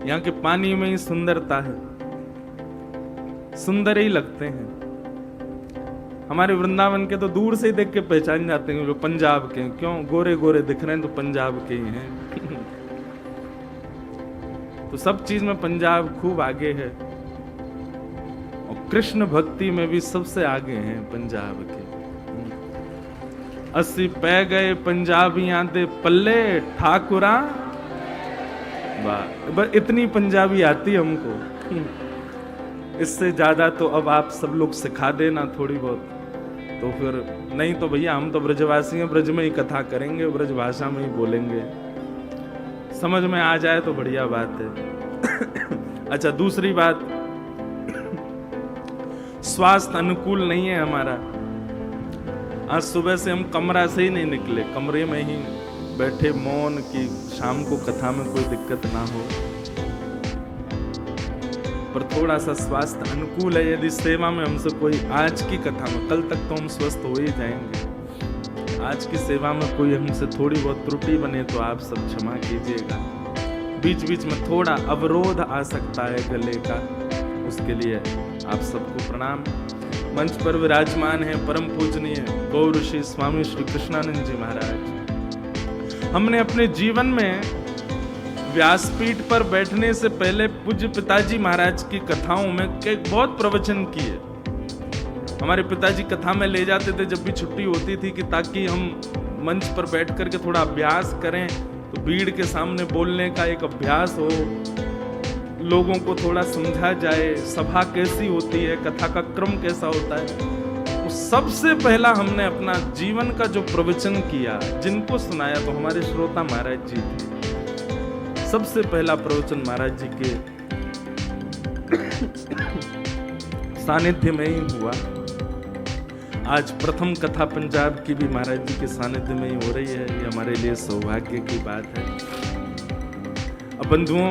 यहाँ के पानी में ही सुंदरता है, सुंदर ही लगते हैं। हमारे वृंदावन के तो दूर से ही देख के पहचान जाते हैं जो पंजाब के, क्यों गोरे गोरे दिख रहे हैं तो पंजाब के ही हैं। तो सब चीज में पंजाब खूब आगे है, और कृष्ण भक्ति में भी सबसे आगे हैं पंजाब के। 80 पै गए पंजाबियां दे पल्ले ठाकुरा, वाह, बस इतनी पंजाबी आती हमको। इससे ज्यादा तो अब आप सब लोग सिखा देना थोड़ी बहुत, तो फिर नहीं तो भैया हम तो ब्रजवासी हैं, ब्रज में ही कथा करेंगे, ब्रज भाषा में ही बोलेंगे, समझ में आ जाए तो बढ़िया बात है। अच्छा, दूसरी बात, स्वास्थ्य अनुकूल नहीं है हमारा। आज सुबह से हम कमरा से ही नहीं निकले, कमरे में ही बैठे मौन की शाम को कथा में कोई दिक्कत ना हो। पर थोड़ा सा स्वास्थ्य अनुकूल है, यदि सेवा में हमसे कोई आज की कथा में, कल तक तो हम स्वस्थ हो ही जाएंगे, आज की सेवा में कोई हमसे थोड़ी बहुत त्रुटि बने तो आप सब क्षमा कीजिएगा। बीच बीच में थोड़ा अवरोध आ सकता है गले का, उसके लिए आप सबको प्रणाम। मंच पर विराजमान है परम पूजनीय गौर श्री स्वामी श्री कृष्णानंद जी महाराज। हमने अपने जीवन में व्यासपीठ पर बैठने से पहले पूज्य पिताजी महाराज की कथाओं में बहुत प्रवचन किए। हमारे पिताजी कथा में ले जाते थे जब भी छुट्टी होती थी, कि ताकि हम मंच पर बैठ करके थोड़ा अभ्यास करें, तो भीड़ के सामने बोलने का एक अभ्यास हो, लोगों को थोड़ा समझा जाए सभा कैसी होती है, कथा का क्रम कैसा होता है। तो सबसे पहला हमने अपना जीवन का जो प्रवचन किया, जिनको सुनाया तो हमारे श्रोता महाराज जी थे। सबसे पहला प्रवचन महाराज जी के सानिध्य में ही हुआ। आज प्रथम कथा पंजाब की भी महाराज जी के सानिध्य में ही हो रही है, ये हमारे लिए सौभाग्य की बात है। अब बंधुओं,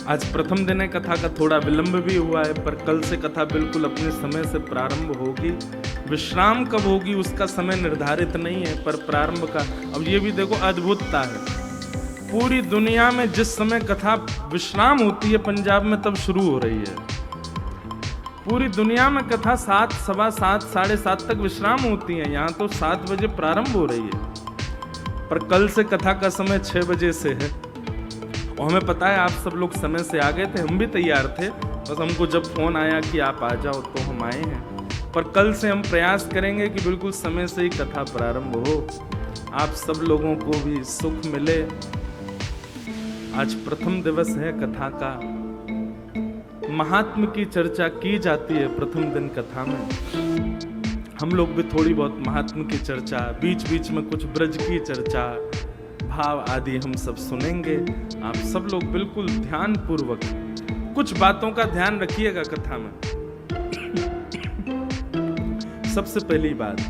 आज प्रथम दिन है, कथा का थोड़ा विलंब भी हुआ है, पर कल से कथा बिल्कुल अपने समय से प्रारंभ होगी। विश्राम कब होगी उसका समय निर्धारित नहीं है, पर प्रारंभ का अब ये भी देखो अद्भुतता है। पूरी दुनिया में जिस समय कथा विश्राम होती है, पंजाब में तब शुरू हो रही है। पूरी दुनिया में कथा 7, सवा 7, 7:30 तक विश्राम होती है, यहाँ तो 7 बजे प्रारंभ हो रही है। पर कल से कथा का समय 6 बजे से है, और हमें पता है आप सब लोग समय से आ गए थे, हम भी तैयार थे, बस हमको जब फोन आया कि आप आ जाओ तो हम आए हैं। पर कल से हम प्रयास करेंगे कि बिल्कुल समय से ही कथा प्रारंभ हो, आप सब लोगों को भी सुख मिले। आज प्रथम दिवस है कथा का, महात्म की चर्चा की जाती है प्रथम दिन कथा में। हम लोग भी थोड़ी बहुत महात्म की चर्चा, बीच बीच में कुछ ब्रज की चर्चा, भाव आदि हम सब सुनेंगे। आप सब लोग बिल्कुल ध्यान पूर्वक कुछ बातों का ध्यान रखिएगा कथा में। सबसे पहली बात,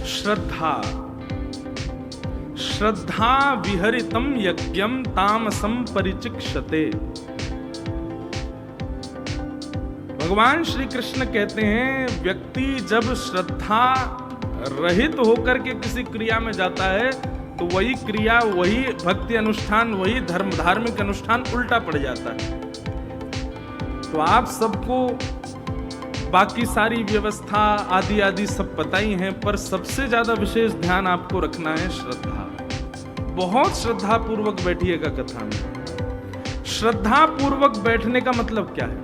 श्रद्धा। श्रद्धा विहरितम यज्ञम तामसम परिचिक्षते। भगवान श्री कृष्ण कहते हैं, व्यक्ति जब श्रद्धा रहित होकर के किसी क्रिया में जाता है तो वही क्रिया, वही भक्ति अनुष्ठान, वही धार्मिक अनुष्ठान उल्टा पड़ जाता है। तो आप सबको बाकी सारी व्यवस्था आदि आदि सब पता ही है, पर सबसे ज्यादा विशेष ध्यान आपको रखना है श्रद्धा। बहुत श्रद्धा पूर्वक बैठिएगा कथा में। श्रद्धा पूर्वक बैठने का मतलब क्या है?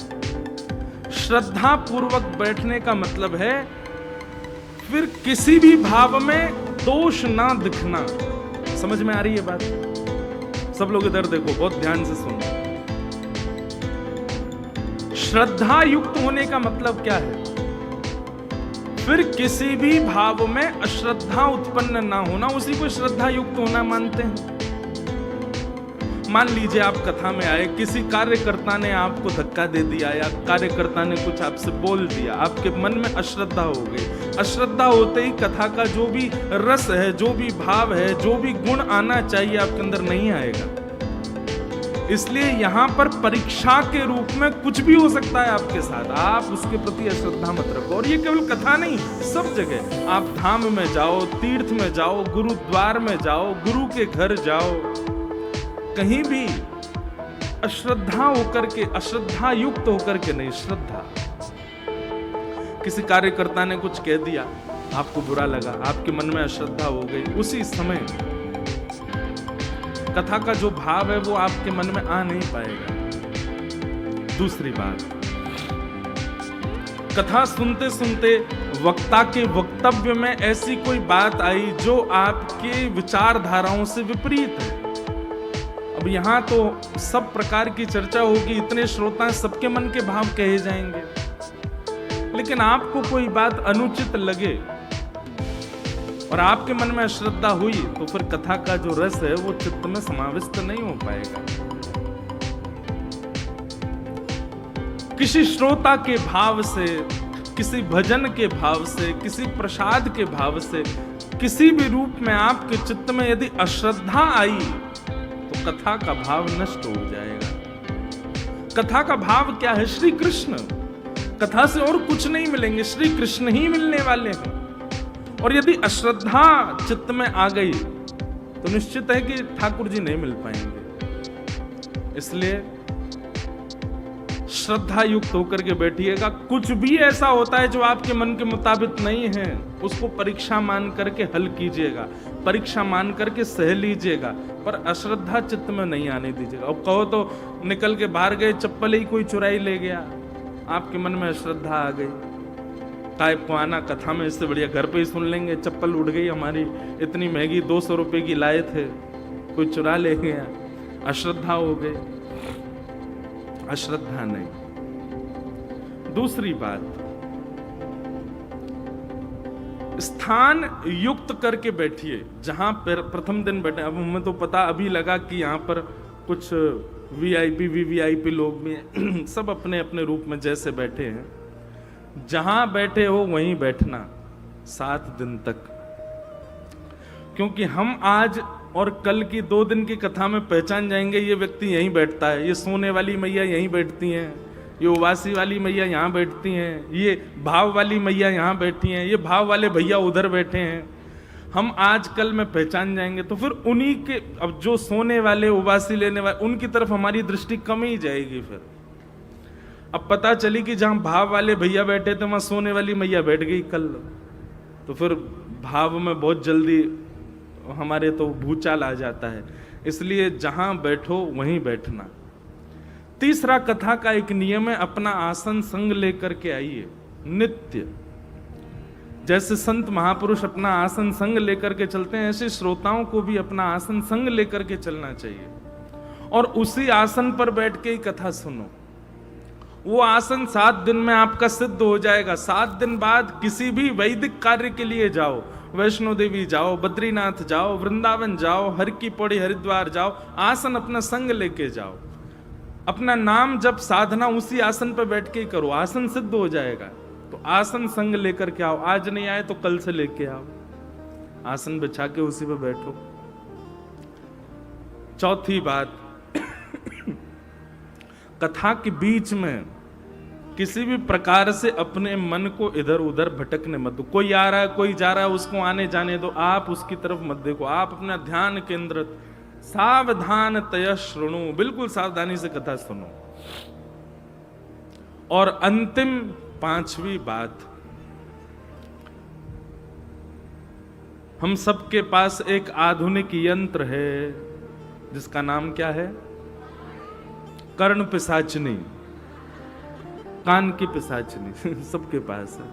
श्रद्धा पूर्वक बैठने का मतलब है फिर किसी भी भाव में दोष ना दिखना। समझ में आ रही है बात? सब लोग इधर देखो, बहुत ध्यान से सुनो। श्रद्धा युक्त होने का मतलब क्या है? फिर किसी भी भाव में अश्रद्धा उत्पन्न ना होना, उसी को श्रद्धा युक्त होना मानते हैं। मान लीजिए आप कथा में आए, किसी कार्यकर्ता ने आपको धक्का दे दिया या कार्यकर्ता ने कुछ आपसे बोल दिया, आपके मन में अश्रद्धा हो गई। अश्रद्धा होते ही कथा का जो भी रस है, जो भी भाव है, जो भी गुण आना चाहिए आपके अंदर नहीं आएगा। इसलिए यहां पर परीक्षा के रूप में कुछ भी हो सकता है आपके साथ, आप उसके प्रति अश्रद्धा मत रखो। और ये केवल कथा नहीं, सब जगह आप धाम में जाओ, तीर्थ में जाओ, गुरुद्वार में जाओ, गुरु के घर जाओ, कहीं भी अश्रद्धा होकर के, अश्रद्धा युक्त होकर के नहीं, श्रद्धा। किसी कार्यकर्ता ने कुछ कह दिया, आपको बुरा लगा, आपके मन में अश्रद्धा हो गई, उसी समय कथा का जो भाव है वो आपके मन में आ नहीं पाएगा। दूसरी बात, कथा सुनते सुनते वक्ता के वक्तव्य में ऐसी कोई बात आई जो आपके विचारधाराओं से विपरीत है। अब यहां तो सब प्रकार की चर्चा होगी, इतने श्रोता हैं, सबके मन के भाव कहे जाएंगे, लेकिन आपको कोई बात अनुचित लगे और आपके मन में अश्रद्धा हुई तो फिर कथा का जो रस है वो चित्त में समाविष्ट नहीं हो पाएगा। किसी श्रोता के भाव से, किसी भजन के भाव से, किसी प्रसाद के भाव से, किसी भी रूप में आपके चित्त में यदि अश्रद्धा आई तो कथा का भाव नष्ट हो जाएगा। कथा का भाव क्या है? श्री कृष्ण। कथा से और कुछ नहीं मिलेंगे, श्री कृष्ण ही मिलने वाले हैं। और यदि अश्रद्धा चित्त में आ गई तो निश्चित है कि ठाकुर जी नहीं मिल पाएंगे। इसलिए श्रद्धा युक्त होकर के बैठिएगा। कुछ भी ऐसा होता है जो आपके मन के मुताबिक नहीं है, उसको परीक्षा मान करके हल कीजिएगा, परीक्षा मान करके सह लीजिएगा, पर अश्रद्धा चित्त में नहीं आने दीजिएगा। अब कहो तो निकल के बाहर गए, चप्पल ही कोई चुराई ले गया, आपके मन में अश्रद्धा आ गई, टाइप को आना कथा में, इससे बढ़िया घर पे ही सुन लेंगे। चप्पल उड़ गई हमारी, इतनी महंगी 200 रुपए की लाए थे, कोई चुरा ले गया, अश्रद्धा हो गई। अश्रद्धा नहीं। दूसरी बात, स्थान युक्त करके बैठिए। जहां प्रथम दिन बैठे, अब हमें तो पता अभी लगा कि यहाँ पर कुछ वीआईपी वीवीआईपी लोग भी हैं, सब अपने अपने रूप में जैसे बैठे हैं। जहां बैठे हो वहीं बैठना 7 दिन तक, क्योंकि हम आज और कल की 2 दिन की कथा में पहचान जाएंगे ये व्यक्ति यहीं बैठता है, ये सोने वाली मैया यहीं बैठती हैं, ये उवासी वाली मैया यहाँ बैठती हैं, ये भाव वाली मैया यहाँ बैठी हैं, ये भाव वाले भैया उधर बैठे हैं। हम आज कल में पहचान जाएंगे तो फिर उन्हीं के, अब जो सोने वाले, उवासी लेने वाले, उनकी तरफ हमारी दृष्टि कम ही जाएगी। फिर अब पता चली कि जहां भाव वाले भैया बैठे थे वहां सोने वाली मैया बैठ गई कल, तो फिर भाव में बहुत जल्दी हमारे तो भूचाल आ जाता है। इसलिए जहां बैठो वहीं बैठना। तीसरा, कथा का एक नियम है, अपना आसन संग लेकर के आइए नित्य। जैसे संत महापुरुष अपना आसन संग लेकर के चलते हैं, ऐसे श्रोताओं को भी अपना आसन संग लेकर के चलना चाहिए और उसी आसन पर बैठ के ही कथा सुनो। वो आसन 7 दिन में आपका सिद्ध हो जाएगा। 7 दिन बाद किसी भी वैदिक कार्य के लिए जाओ, वैष्णो देवी जाओ, बद्रीनाथ जाओ, वृंदावन जाओ, हर की पौड़ी हरिद्वार जाओ, आसन अपना संग लेके जाओ। अपना नाम जब साधना उसी आसन पर बैठ के ही करो, आसन सिद्ध हो जाएगा। तो आसन संग लेकर के आओ, आज नहीं आए तो कल से लेके आओ, आसन बिछा के उसी पे बैठो। चौथी बात, कथा के बीच में किसी भी प्रकार से अपने मन को इधर उधर भटकने मत दो। कोई आ रहा है, कोई जा रहा है, उसको आने जाने दो, आप उसकी तरफ मत देखो। आप अपना ध्यान केंद्रित, सावधान तय श्रृणु, बिल्कुल सावधानी से कथा सुनो। और अंतिम 5वीं बात, हम सबके पास एक आधुनिक यंत्र है जिसका नाम क्या है? कर्ण पिशाचनी, कान की पिशाचनी सबके पास है।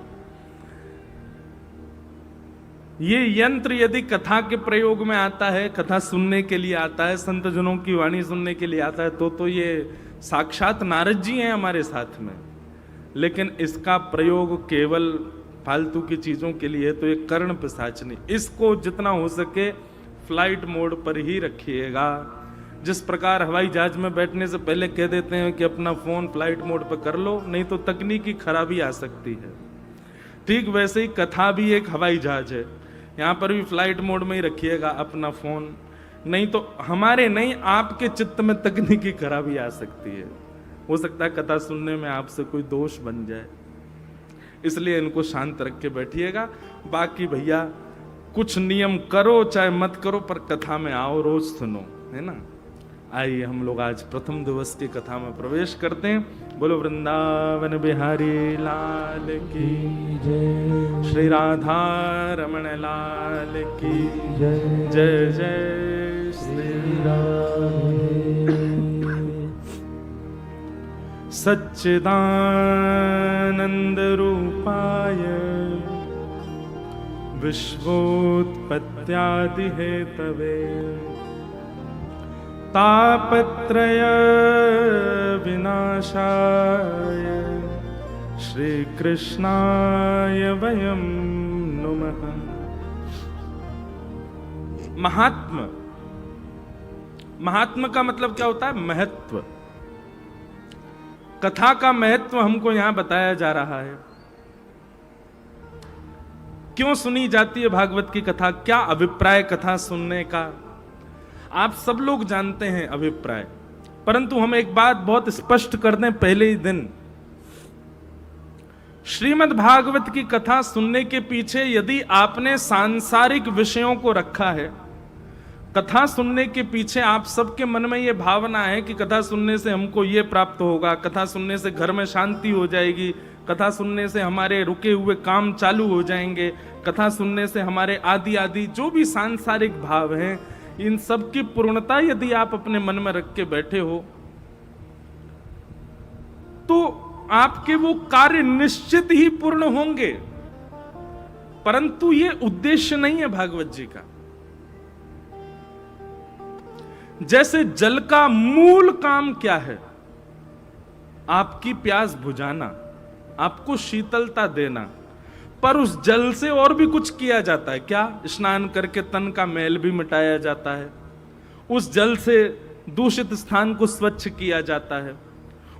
ये यंत्र यदि कथा के प्रयोग में आता है, कथा सुनने के लिए आता है, संत जनों की वाणी सुनने के लिए आता है, तो ये साक्षात नारद जी हैं हमारे साथ में। लेकिन इसका प्रयोग केवल फालतू की चीजों के लिए है, तो ये कर्ण पिशाचनी, इसको जितना हो सके फ्लाइट मोड पर ही रखिएगा। जिस प्रकार हवाई जहाज में बैठने से पहले कह देते हैं कि अपना फोन फ्लाइट मोड पर कर लो, नहीं तो तकनीकी खराबी आ सकती है, ठीक वैसे ही कथा भी एक हवाई जहाज है, यहाँ पर भी फ्लाइट मोड में ही रखिएगा अपना फोन। नहीं तो हमारे नहीं, आपके चित्त में तकनीकी खराबी आ सकती है। हो सकता है कथा सुनने में आपसे कोई दोष बन जाए, इसलिए इनको शांत रख के बैठिएगा। बाकी भैया कुछ नियम करो चाहे मत करो, पर कथा में आओ, रोज सुनो, है ना। आइए हम लोग आज प्रथम दिवस की कथा में प्रवेश करते हैं। बोलो वृंदावन बिहारी लाल की जय, श्री राधा रमण लाल की जय, जय जय श्री राम। सच्चिदानंद रूपाय विश्वोत्पत्त्यादि हेतवे तापत्रय विनाशाय श्री कृष्णाय वयं नुमः। महात्म, महात्म का मतलब क्या होता है? महत्व। कथा का महत्व हमको यहां बताया जा रहा है। क्यों सुनी जाती है भागवत की कथा? क्या अभिप्राय कथा सुनने का? आप सब लोग जानते हैं अभिप्राय, परंतु हम एक बात बहुत स्पष्ट कर दें पहले ही दिन। श्रीमद् भागवत की कथा सुनने के पीछे यदि आपने सांसारिक विषयों को रखा है, कथा सुनने के पीछे आप सबके मन में यह भावना है कि कथा सुनने से हमको ये प्राप्त होगा, कथा सुनने से घर में शांति हो जाएगी, कथा सुनने से हमारे रुके हुए काम चालू हो जाएंगे, कथा सुनने से हमारे आदि आदि जो भी सांसारिक भाव हैं, इन सब की पूर्णता यदि आप अपने मन में रख के बैठे हो तो आपके वो कार्य निश्चित ही पूर्ण होंगे। परंतु ये उद्देश्य नहीं है भागवत जी का। जैसे जल का मूल काम क्या है? आपकी प्यास बुझाना, आपको शीतलता देना। पर उस जल से और भी कुछ किया जाता है। क्या? स्नान करके तन का मैल भी मिटाया जाता है, उस जल से दूषित स्थान को स्वच्छ किया जाता है,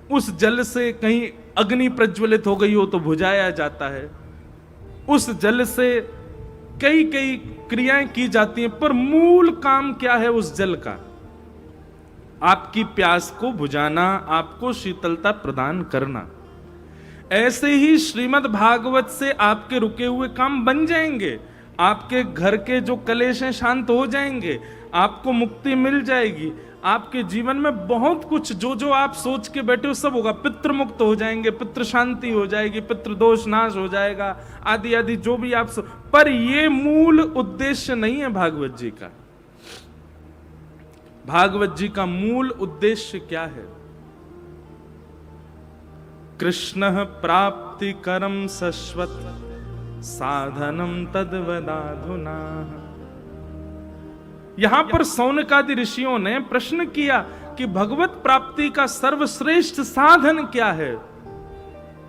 उस जल से कहीं अग्नि प्रज्वलित हो गई हो तो बुझाया जाता है, उस जल से कई कई क्रियाएं की जाती हैं। पर मूल काम क्या है उस जल का? आपकी प्यास को बुझाना, आपको शीतलता प्रदान करना। ऐसे ही श्रीमद् भागवत से आपके रुके हुए काम बन जाएंगे, आपके घर के जो कलेश हैं शांत हो जाएंगे, आपको मुक्ति मिल जाएगी, आपके जीवन में बहुत कुछ जो जो आप सोच के बैठे हो सब होगा। पितृ मुक्त हो जाएंगे, पितृ शांति हो जाएगी, पितृ दोष नाश हो जाएगा, आदि आदि जो भी आप पर ये मूल उद्देश्य नहीं है भागवत जी का। भागवत जी का मूल उद्देश्य क्या है? कृष्ण प्राप्ति करम शश्वत साधनम तद्वदाधुना। यहां पर सौनकादि ऋषियों ने प्रश्न किया कि भगवत प्राप्ति का सर्वश्रेष्ठ साधन क्या है?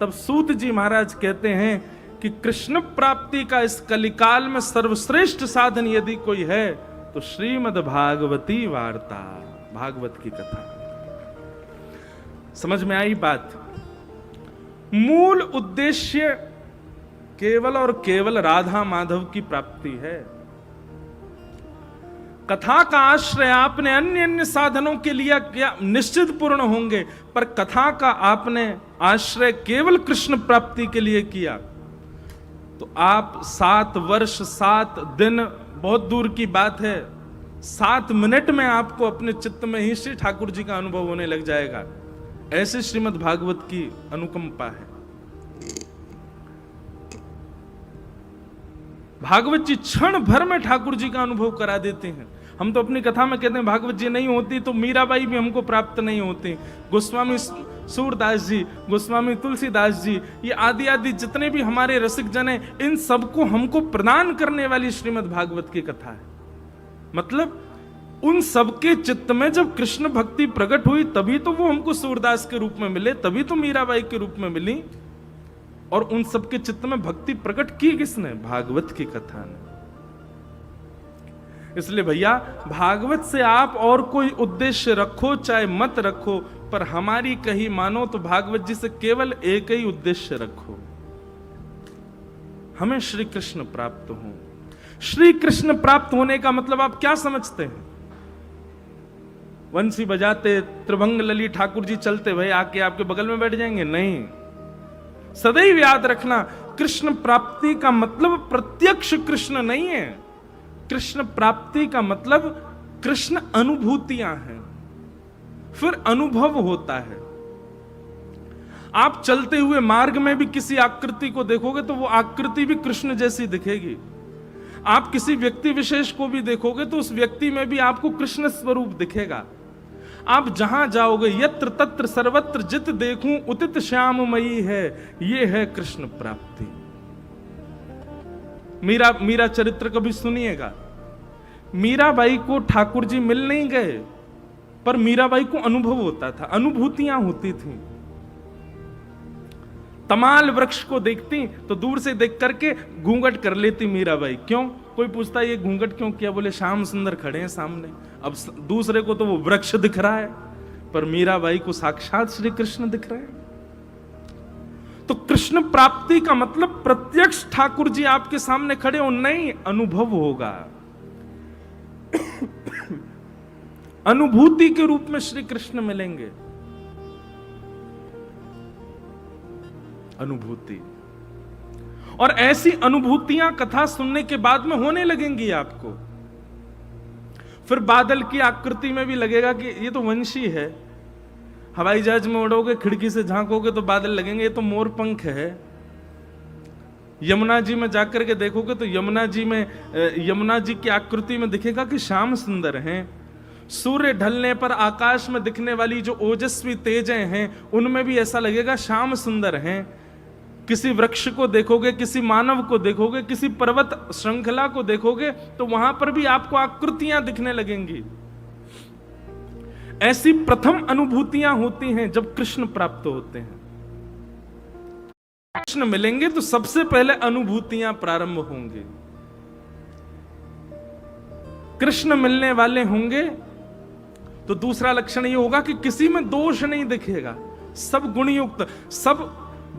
तब सूत जी महाराज कहते हैं कि कृष्ण प्राप्ति का इस कलिकाल में सर्वश्रेष्ठ साधन यदि कोई है तो श्रीमद् भागवती वार्ता, भागवत की कथा। समझ में आई बात? मूल उद्देश्य केवल और केवल राधा माधव की प्राप्ति है। कथा का आश्रय आपने अन्य अन्य साधनों के लिए किया, निश्चित पूर्ण होंगे, पर कथा का आपने आश्रय केवल कृष्ण प्राप्ति के लिए किया तो आप 7 वर्ष 7 दिन, बहुत दूर की बात है, 7 मिनट में आपको अपने चित्त में ही श्री ठाकुर जी का अनुभव होने लग जाएगा। ऐसे श्रीमद् भागवत की अनुकंपा है। भागवत जी क्षण भर में ठाकुर जी का अनुभव करा देते हैं। हम तो अपनी कथा में कहते हैं भागवत जी नहीं होती तो मीराबाई भी हमको प्राप्त नहीं होती, गोस्वामी सूरदास जी, गोस्वामी तुलसीदास जी, ये आदि आदि जितने भी हमारे रसिक जन हैं, इन सबको हमको प्रदान करने वाली श्रीमद् भागवत की कथा है। मतलब उन सबके चित्त में जब कृष्ण भक्ति प्रकट हुई तभी तो वो हमको सूरदास के रूप में मिले, तभी तो मीराबाई के रूप में मिली। और उन सबके चित्त में भक्ति प्रकट की किसने? भागवत की कथा ने। इसलिए भैया भागवत से आप और कोई उद्देश्य रखो चाहे मत रखो, पर हमारी कही मानो तो भागवत जी से केवल एक ही उद्देश्य रखो, हमें श्री कृष्ण प्राप्त हो। श्री कृष्ण प्राप्त होने का मतलब आप क्या समझते हैं? वंशी बजाते त्रिभंग लली ठाकुर जी चलते भाई आके आपके बगल में बैठ जाएंगे? नहीं। सदैव याद रखना, कृष्ण प्राप्ति का मतलब प्रत्यक्ष कृष्ण नहीं है। कृष्ण प्राप्ति का मतलब कृष्ण अनुभूतियां हैं, फिर अनुभव होता है। आप चलते हुए मार्ग में भी किसी आकृति को देखोगे तो वो आकृति भी कृष्ण जैसी दिखेगी। आप किसी व्यक्ति विशेष को भी देखोगे तो उस व्यक्ति में भी आपको कृष्ण स्वरूप दिखेगा। आप जहां जाओगे, यत्र तत्र सर्वत्र जित देखूं उतित श्याममयी है, ये है कृष्ण प्राप्ति। मीरा चरित्र कभी सुनिएगा। मीराबाई को ठाकुर जी मिल नहीं गए, पर मीराबाई को अनुभव होता था, अनुभूतियां होती थी। तमाल वृक्ष को देखती तो दूर से देख करके घूंघट कर लेती मीराबाई। क्यों? कोई पूछता ये घूंघट क्यों किया? बोले श्याम सुंदर खड़े हैं सामने। अब दूसरे को तो वो वृक्ष दिख रहा है, पर मीराबाई को साक्षात श्री कृष्ण दिख रहे हैं। तो कृष्ण प्राप्ति का मतलब प्रत्यक्ष ठाकुर जी आपके सामने खड़े हो नहीं, अनुभव होगा। अनुभूति के रूप में श्री कृष्ण मिलेंगे। अनुभूति, और ऐसी अनुभूतियां कथा सुनने के बाद में होने लगेंगी आपको। फिर बादल की आकृति में भी लगेगा कि ये तो वंशी है। हवाई जहाज में उड़ोगे, खिड़की से झांकोगे तो बादल लगेंगे ये तो मोर पंख है। यमुना जी में जाकर के देखोगे तो यमुना जी की आकृति में दिखेगा कि श्याम सुंदर हैं। सूर्य ढलने पर आकाश में दिखने वाली जो ओजस्वी तेजें हैं उनमें भी ऐसा लगेगा श्याम सुंदर हैं। किसी वृक्ष को देखोगे, किसी मानव को देखोगे, किसी पर्वत श्रृंखला को देखोगे तो वहां पर भी आपको आकृतियां दिखने लगेंगी। ऐसी प्रथम अनुभूतियां होती हैं जब कृष्ण प्राप्त होते हैं। कृष्ण मिलेंगे तो सबसे पहले अनुभूतियां प्रारंभ होंगी। कृष्ण मिलने वाले होंगे तो दूसरा लक्षण ये होगा कि किसी में दोष नहीं दिखेगा, सब गुणयुक्त, सब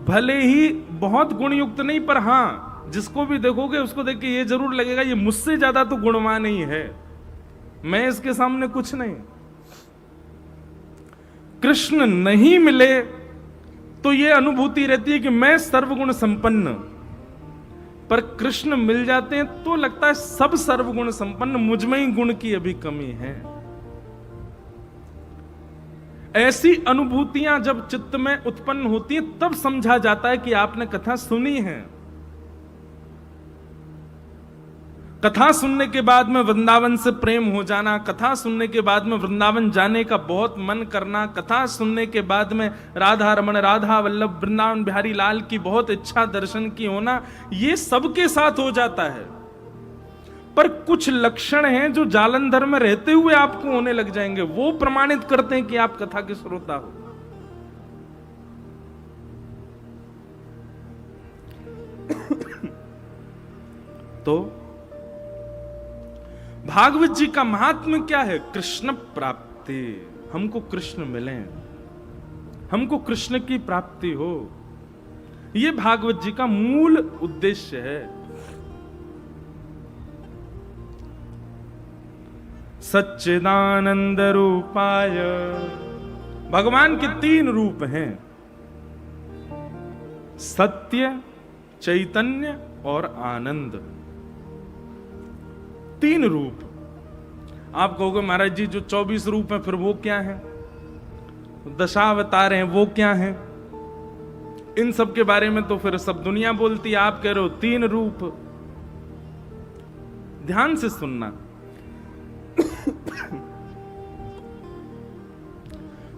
भले ही बहुत गुणयुक्त नहीं, पर हां जिसको भी देखोगे उसको देख के ये जरूर लगेगा ये मुझसे ज्यादा तो गुणवान ही है, मैं इसके सामने कुछ नहीं। कृष्ण नहीं मिले तो ये अनुभूति रहती है कि मैं सर्वगुण संपन्न, पर कृष्ण मिल जाते हैं तो लगता है सब सर्वगुण संपन्न, मुझ में ही गुण की अभी कमी है। ऐसी अनुभूतियां जब चित्त में उत्पन्न होती हैं तब समझा जाता है कि आपने कथा सुनी है। कथा सुनने के बाद में वृंदावन से प्रेम हो जाना, कथा सुनने के बाद में वृंदावन जाने का बहुत मन करना, कथा सुनने के बाद में राधा रमण, राधा वल्लभ, वृंदावन बिहारी लाल की बहुत इच्छा दर्शन की होना, ये सबके साथ हो जाता है। पर कुछ लक्षण हैं जो जालंधर में रहते हुए आपको होने लग जाएंगे, वो प्रमाणित करते हैं कि आप कथा के श्रोता हो। तो भागवत जी का महात्म्य क्या है? कृष्ण प्राप्ति। हमको कृष्ण मिले, हमको कृष्ण की प्राप्ति हो, यह भागवत जी का मूल उद्देश्य है। सच्चिदानंद रूपाय, भगवान के 3 रूप हैं, सत्य, चैतन्य और आनंद। 3 रूप। आप कहोगे महाराज जी जो 24 रूप हैं फिर वो क्या है, दशावतार हैं वो क्या हैं? इन सब के बारे में तो फिर सब दुनिया बोलती है, आप कह रहे हो 3 रूप। ध्यान से सुनना,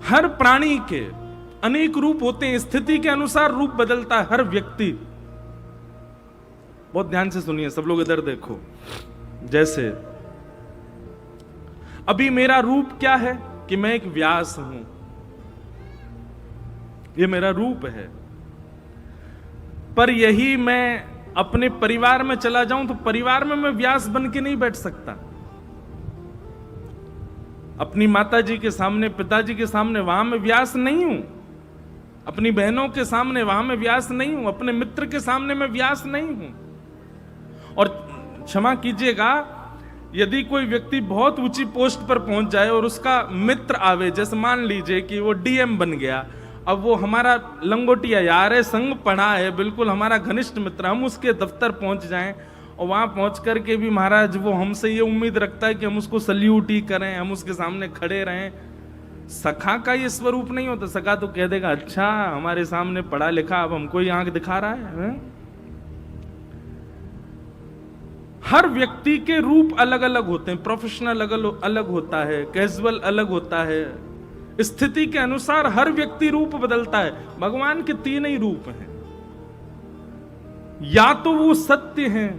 हर प्राणी के अनेक रूप होते हैं, स्थिति के अनुसार रूप बदलता है हर व्यक्ति। बहुत ध्यान से सुनिए सब लोग, इधर देखो। जैसे अभी मेरा रूप क्या है कि मैं एक व्यास हूं, ये मेरा रूप है। पर यही मैं अपने परिवार में चला जाऊं तो परिवार में मैं व्यास बन के नहीं बैठ सकता। अपनी माता जी के सामने, पिताजी के सामने वहां मैं व्यास नहीं हूं, अपनी बहनों के सामने वहां मैं व्यास नहीं हूं, अपने मित्र के सामने मैं व्यास नहीं हूं। और क्षमा कीजिएगा, यदि कोई व्यक्ति बहुत ऊंची पोस्ट पर पहुंच जाए और उसका मित्र आवे, जैसे मान लीजिए कि वो डीएम बन गया, अब वो हमारा लंगोटिया यार है, संग पढ़ा है, बिल्कुल हमारा घनिष्ठ मित्र, हम उसके दफ्तर पहुंच जाएं और वहां पहुंच करके भी महाराज वो हमसे ये उम्मीद रखता है कि हम उसको सल्यूट ही करें, हम उसके सामने खड़े रहें। सखा का ये स्वरूप नहीं होता। सखा तो कह देगा अच्छा हमारे सामने पढ़ा लिखा, अब हमको ही आंख दिखा रहा है। हर व्यक्ति के रूप अलग अलग होते हैं। प्रोफेशनल अलग होता है, कैजुअल अलग होता है, स्थिति के अनुसार हर व्यक्ति रूप बदलता है। भगवान के तीन ही रूप हैं, या तो वो सत्य हैं,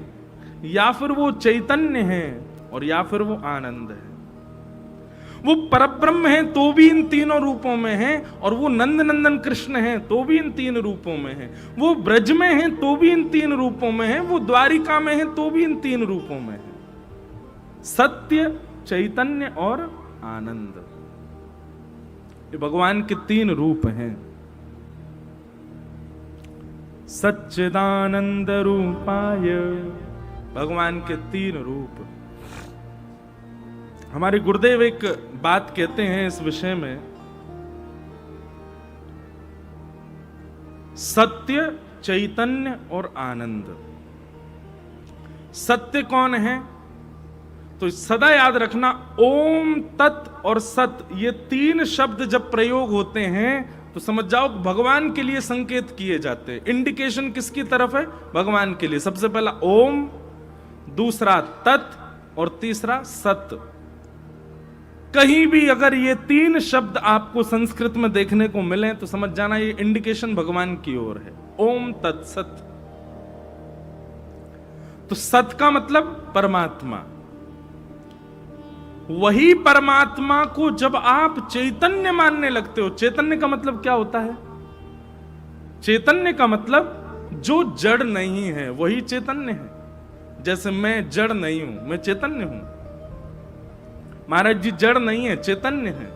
या फिर वो चैतन्य हैं, और या फिर वो आनंद है। वो परब्रह्म हैं तो भी इन तीनों रूपों में हैं, और वो नंद नंदन कृष्ण हैं तो भी इन तीन रूपों में हैं। वो ब्रज में हैं तो भी इन तीन रूपों में हैं, वो द्वारिका में हैं तो भी इन तीन रूपों में हैं। सत्य, चैतन्य और आनंद, ये भगवान के तीन रूप हैं। सच्चिदानंद रूपाय, भगवान के तीन रूप। हमारे गुरुदेव एक बात कहते हैं इस विषय में, सत्य, चैतन्य और आनंद। सत्य कौन है? तो सदा याद रखना, ओम, तत् और सत, ये तीन शब्द जब प्रयोग होते हैं तो समझ जाओ भगवान के लिए संकेत किए जाते हैं। इंडिकेशन किसकी तरफ है? भगवान के लिए। सबसे पहला ओम, दूसरा तत् और तीसरा सत। कहीं भी अगर ये तीन शब्द आपको संस्कृत में देखने को मिले तो समझ जाना ये इंडिकेशन भगवान की ओर है। ओम तत् सत। तो सत का मतलब परमात्मा। वही परमात्मा को जब आप चैतन्य मानने लगते हो, चैतन्य का मतलब क्या होता है? चैतन्य का मतलब जो जड़ नहीं है वही चैतन्य है। जैसे मैं जड़ नहीं हूं, मैं चैतन्य हूं। महाराज जी जड़ नहीं है, चैतन्य है।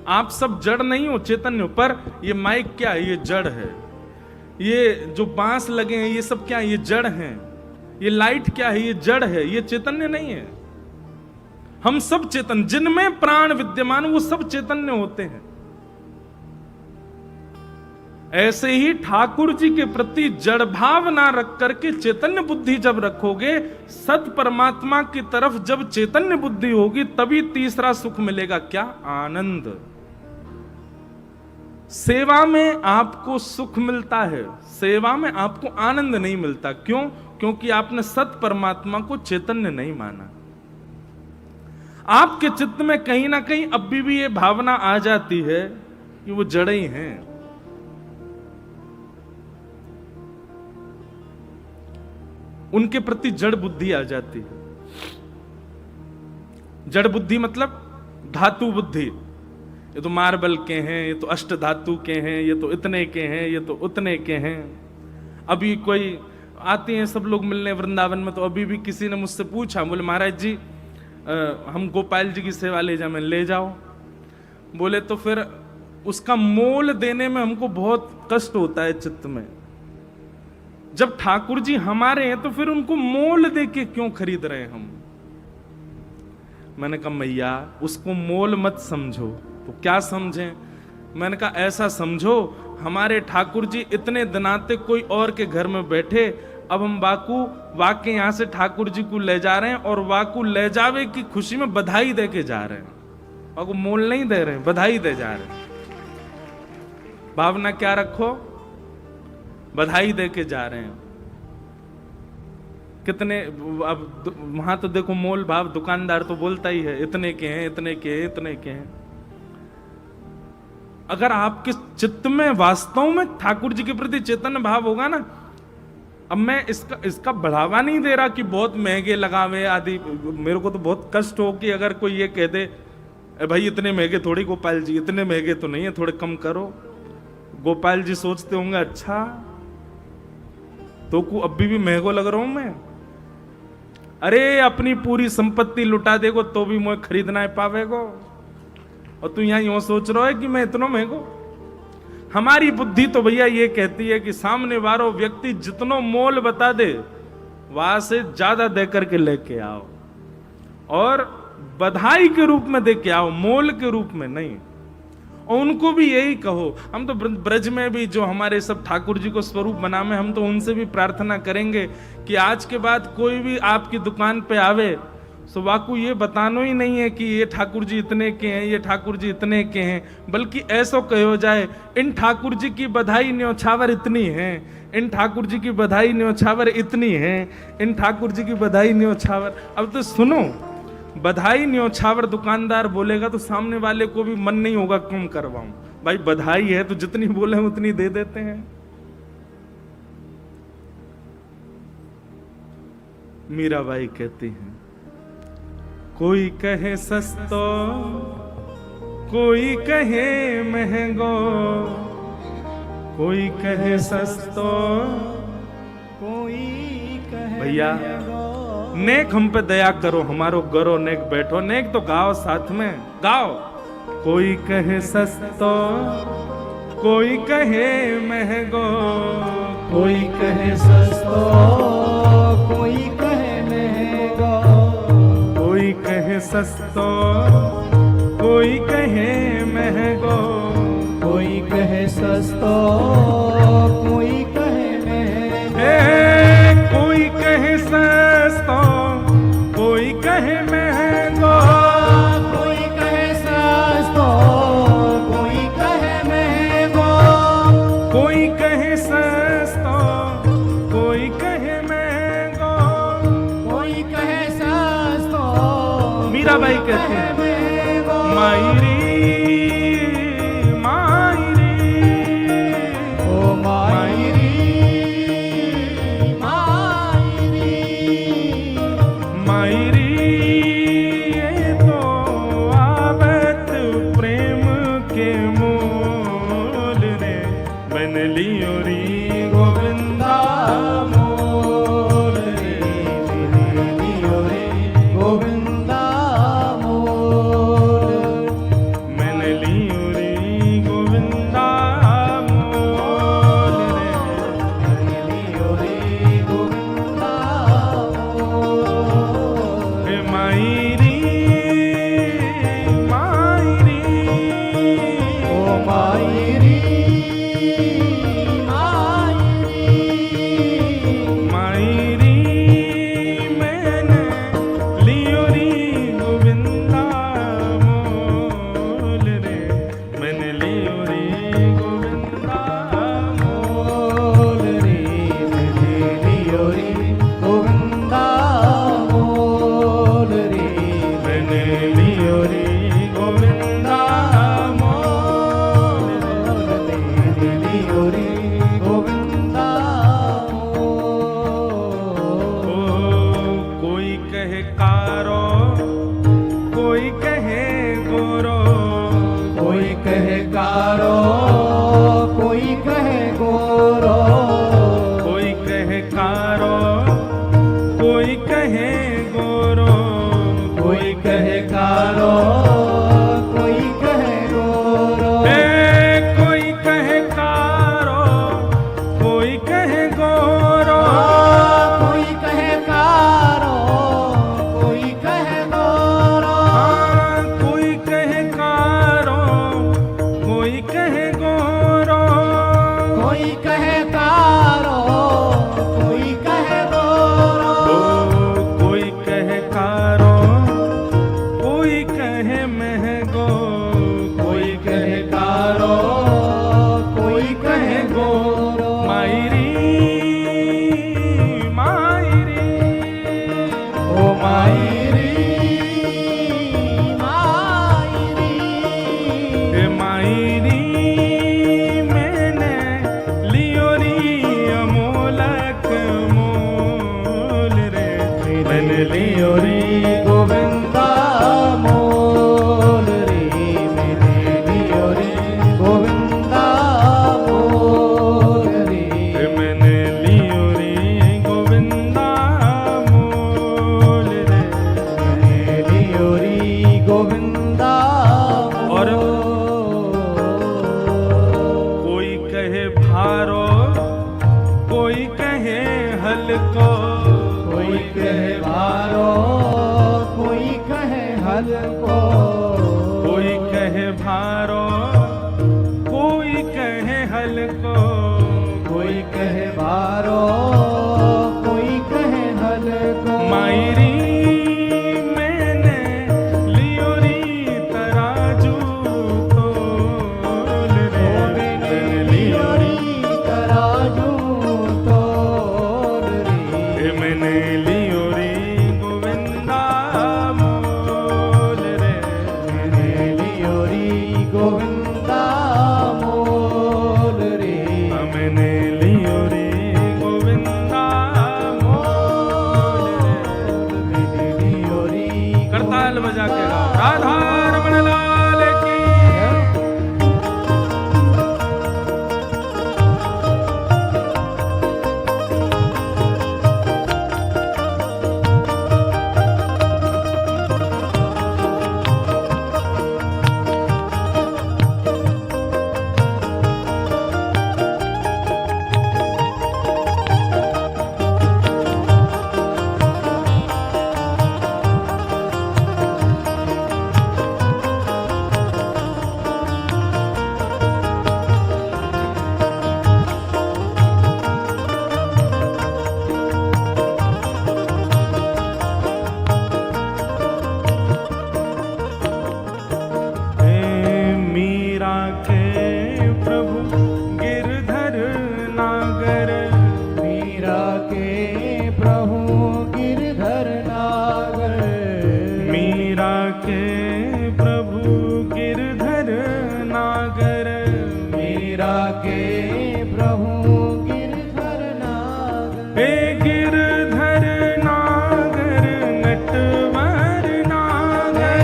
आप सब जड़ नहीं हो, चैतन्य हो। पर ये माइक क्या है? ये जड़ है। ये जो बांस लगे हैं ये सब क्या है? ये जड़ हैं। ये लाइट क्या है? ये जड़ है, ये चैतन्य नहीं है। हम सब चेतन, जिनमें प्राण विद्यमान वो सब चैतन्य होते हैं। ऐसे ही ठाकुर जी के प्रति जड़ भाव ना रख करके चैतन्य बुद्धि जब रखोगे, सत परमात्मा की तरफ जब चैतन्य बुद्धि होगी, तभी तीसरा सुख मिलेगा। क्या? आनंद। सेवा में आपको सुख मिलता है, सेवा में आपको आनंद नहीं मिलता। क्यों? क्योंकि आपने सत परमात्मा को चैतन्य नहीं माना। आपके चित्त में कहीं ना कहीं अब भी ये भावना आ जाती है कि वो जड़ ही हैं। उनके प्रति जड़ बुद्धि आ जाती है। जड़ बुद्धि मतलब धातु बुद्धि। ये तो मार्बल के हैं, ये तो अष्ट धातु के हैं, ये तो इतने के हैं, ये तो उतने के हैं। अभी कोई आते हैं सब लोग मिलने वृंदावन में, तो अभी भी किसी ने मुझसे पूछा, बोले महाराज जी हम गोपाल जी की सेवा ले जाए। मैं ले जाओ। बोले तो फिर उसका मोल देने में हमको बहुत कष्ट होता है चित्त में। जब ठाकुर जी हमारे हैं तो फिर उनको मोल दे के क्यों खरीद रहे हैं हम? मैंने कहा मैया उसको मोल मत समझो। तो क्या समझें? मैंने कहा ऐसा समझो, हमारे ठाकुर जी इतने दिनाते कोई और के घर में बैठे, अब हम वाके यहां से ठाकुर जी को ले जा रहे हैं, और वाकू ले जावे की खुशी में बधाई दे के जा रहे हैं। वाकू मोल नहीं दे रहे हैं, बधाई दे जा रहे हैं। भावना क्या रखो? बधाई दे के जा रहे हैं। कितने अब वहां तो देखो मोल भाव, दुकानदार तो बोलता ही है इतने के हैं, इतने के हैं, इतने के हैं। अगर आपके चित्त में वास्तव में ठाकुर जी के प्रति चैतन्य भाव होगा ना, अब मैं इसका बढ़ावा नहीं दे रहा कि बहुत महंगे लगावे आदि। मेरे को तो बहुत कष्ट हो कि अगर कोई ये कह दे भाई इतने महंगे थोड़ी गोपाल जी, इतने महंगे तो नहीं है, थोड़े कम करो। गोपाल जी सोचते होंगे अच्छा तो को अभी भी महंगो लग रहा हूं मैं। अरे अपनी पूरी संपत्ति लुटा देगो तो भी मुझे खरीदना है पावेगो, और तू यहां यूं सोच रहा है कि मैं इतना महंगो। हमारी बुद्धि तो भैया ये कहती है कि सामने वाला व्यक्ति जितनो मोल बता दे वहां से ज्यादा दे करके लेके आओ। और बधाई के रूप में दे के आओ, मोल के रूप में नहीं। और उनको भी यही कहो। हम तो ब्रज में भी जो हमारे सब ठाकुर जी को स्वरूप बना में, हम तो उनसे भी प्रार्थना करेंगे कि आज के बाद कोई भी आपकी दुकान पे आवे तो वाकू ये बताना ही नहीं है कि ये ठाकुर जी इतने के हैं, ये ठाकुर जी इतने के हैं, बल्कि ऐसा कहो जाए इन ठाकुर जी की बधाई न्योछावर इतनी है, इन ठाकुर जी की बधाई न्योछावर इतनी है, इन ठाकुर जी की बधाई न्योछावर। अब तो सुनो, बधाई न्योछावर दुकानदार बोलेगा तो सामने वाले को भी मन नहीं होगा कम करवाऊं। भाई बधाई है तो जितनी बोले उतनी दे देते हैं। मीराबाई कहती हैं, कोई कहे सस्तो, कोई कहे महंगो, कोई कहे सस्तो, कोई कहे भैया नेक हम पे दया करो, हमारो गरो नेक बैठो, नेक तो गाओ साथ में गाओ। कोई कहे सस्तो, कोई कहे महंगो, कोई कहे सस्तो, कोई कहे महंगो, कोई कहे सस्तो, कोई कहे महंगो, कोई कहे सस्तो, कोई कहे महंगो, कोई कहे सस्तो, कोई कहे महंगो, कोई कहे सस्तो, कोई कहे महंगो, कोई कहे सस्तो, कोई कहे महंगो, कोई कहे सस्तो। मीराबाई कहती है, मायरी मायरी, ओ मायरी मायरी, मायरी ये तो आवत प्रेम के मोल रे, बन लियो री गोविंदा मोल रे, बन लियो रे गोविंदा मोल, मन लियो रे गोविंदा मोल रे, बन लियो रे गोविंदा मोल। हे मायरी मायरी, ओ मायरी मायरी, मायरी मैंने लियो री गोविंदा मोल रे, मन लियो रे गोविंदा मोल रे, बन लियो रे गोविंदा मोल रे, मन लियो रे गोविंदा मोल रे, बन लियो रे गोविंदा मोल। ओ कोई कहे कारो, कोई कहे गोरो, कोई कहे कारो, कोई कहे गोरो, कोई कहे कारो, कोई कहे गोरो, कोई कहे कारो, कोई कहे गोरो, कोई कहे कारो, कोई कहे गोरो, कोई कहे कारो, कोई कहे गोरो, कोई कहे कारो, कोई कहे गोरो, कोई कहे कारो, कोई कहे गोरो, कोई कहे कारो, कोई कहे महंगो, कोई कहे कारो, कोई कहे गोरो, मायरी मायरी, ओ मायरी मायरी, हे मायरी मैंने लियो री अमोलक मोल रे, बन लियो रे गोविंदा मोल रे, बन लियो रे गोविंदा मोल रे, मैंने लियो रे गोविंदा मोल रे, बन लियो रे गोविंदा और मोल। कोई कहे भारो, कोई कहे हल्को, कोई कहे भारो, कोई हलको, कोई कहे भारो कोई कहे हलको, कोई कहे भारो कोई कहे हलको। मायरी मैंने लियो री तराजू तोल रे, मैंने लियो री तराजू तोल रे, मैंने लियो री गोविंदा मोल रे, मैंने लियो री गोविंदा मोल रे, मैंने लियो री गोविंदा मोल रे। मैंने लियो री करताल बजा के गाओ, राधा रमण लाल की। मीरा के प्रभु गिरधर नागर, मीरा के प्रभु गिरधर नागर, मीरा के प्रभु गिरधर नागर, मीरा के प्रभु गिरधर नागर, हे गिरधर नागर नटवर नागर,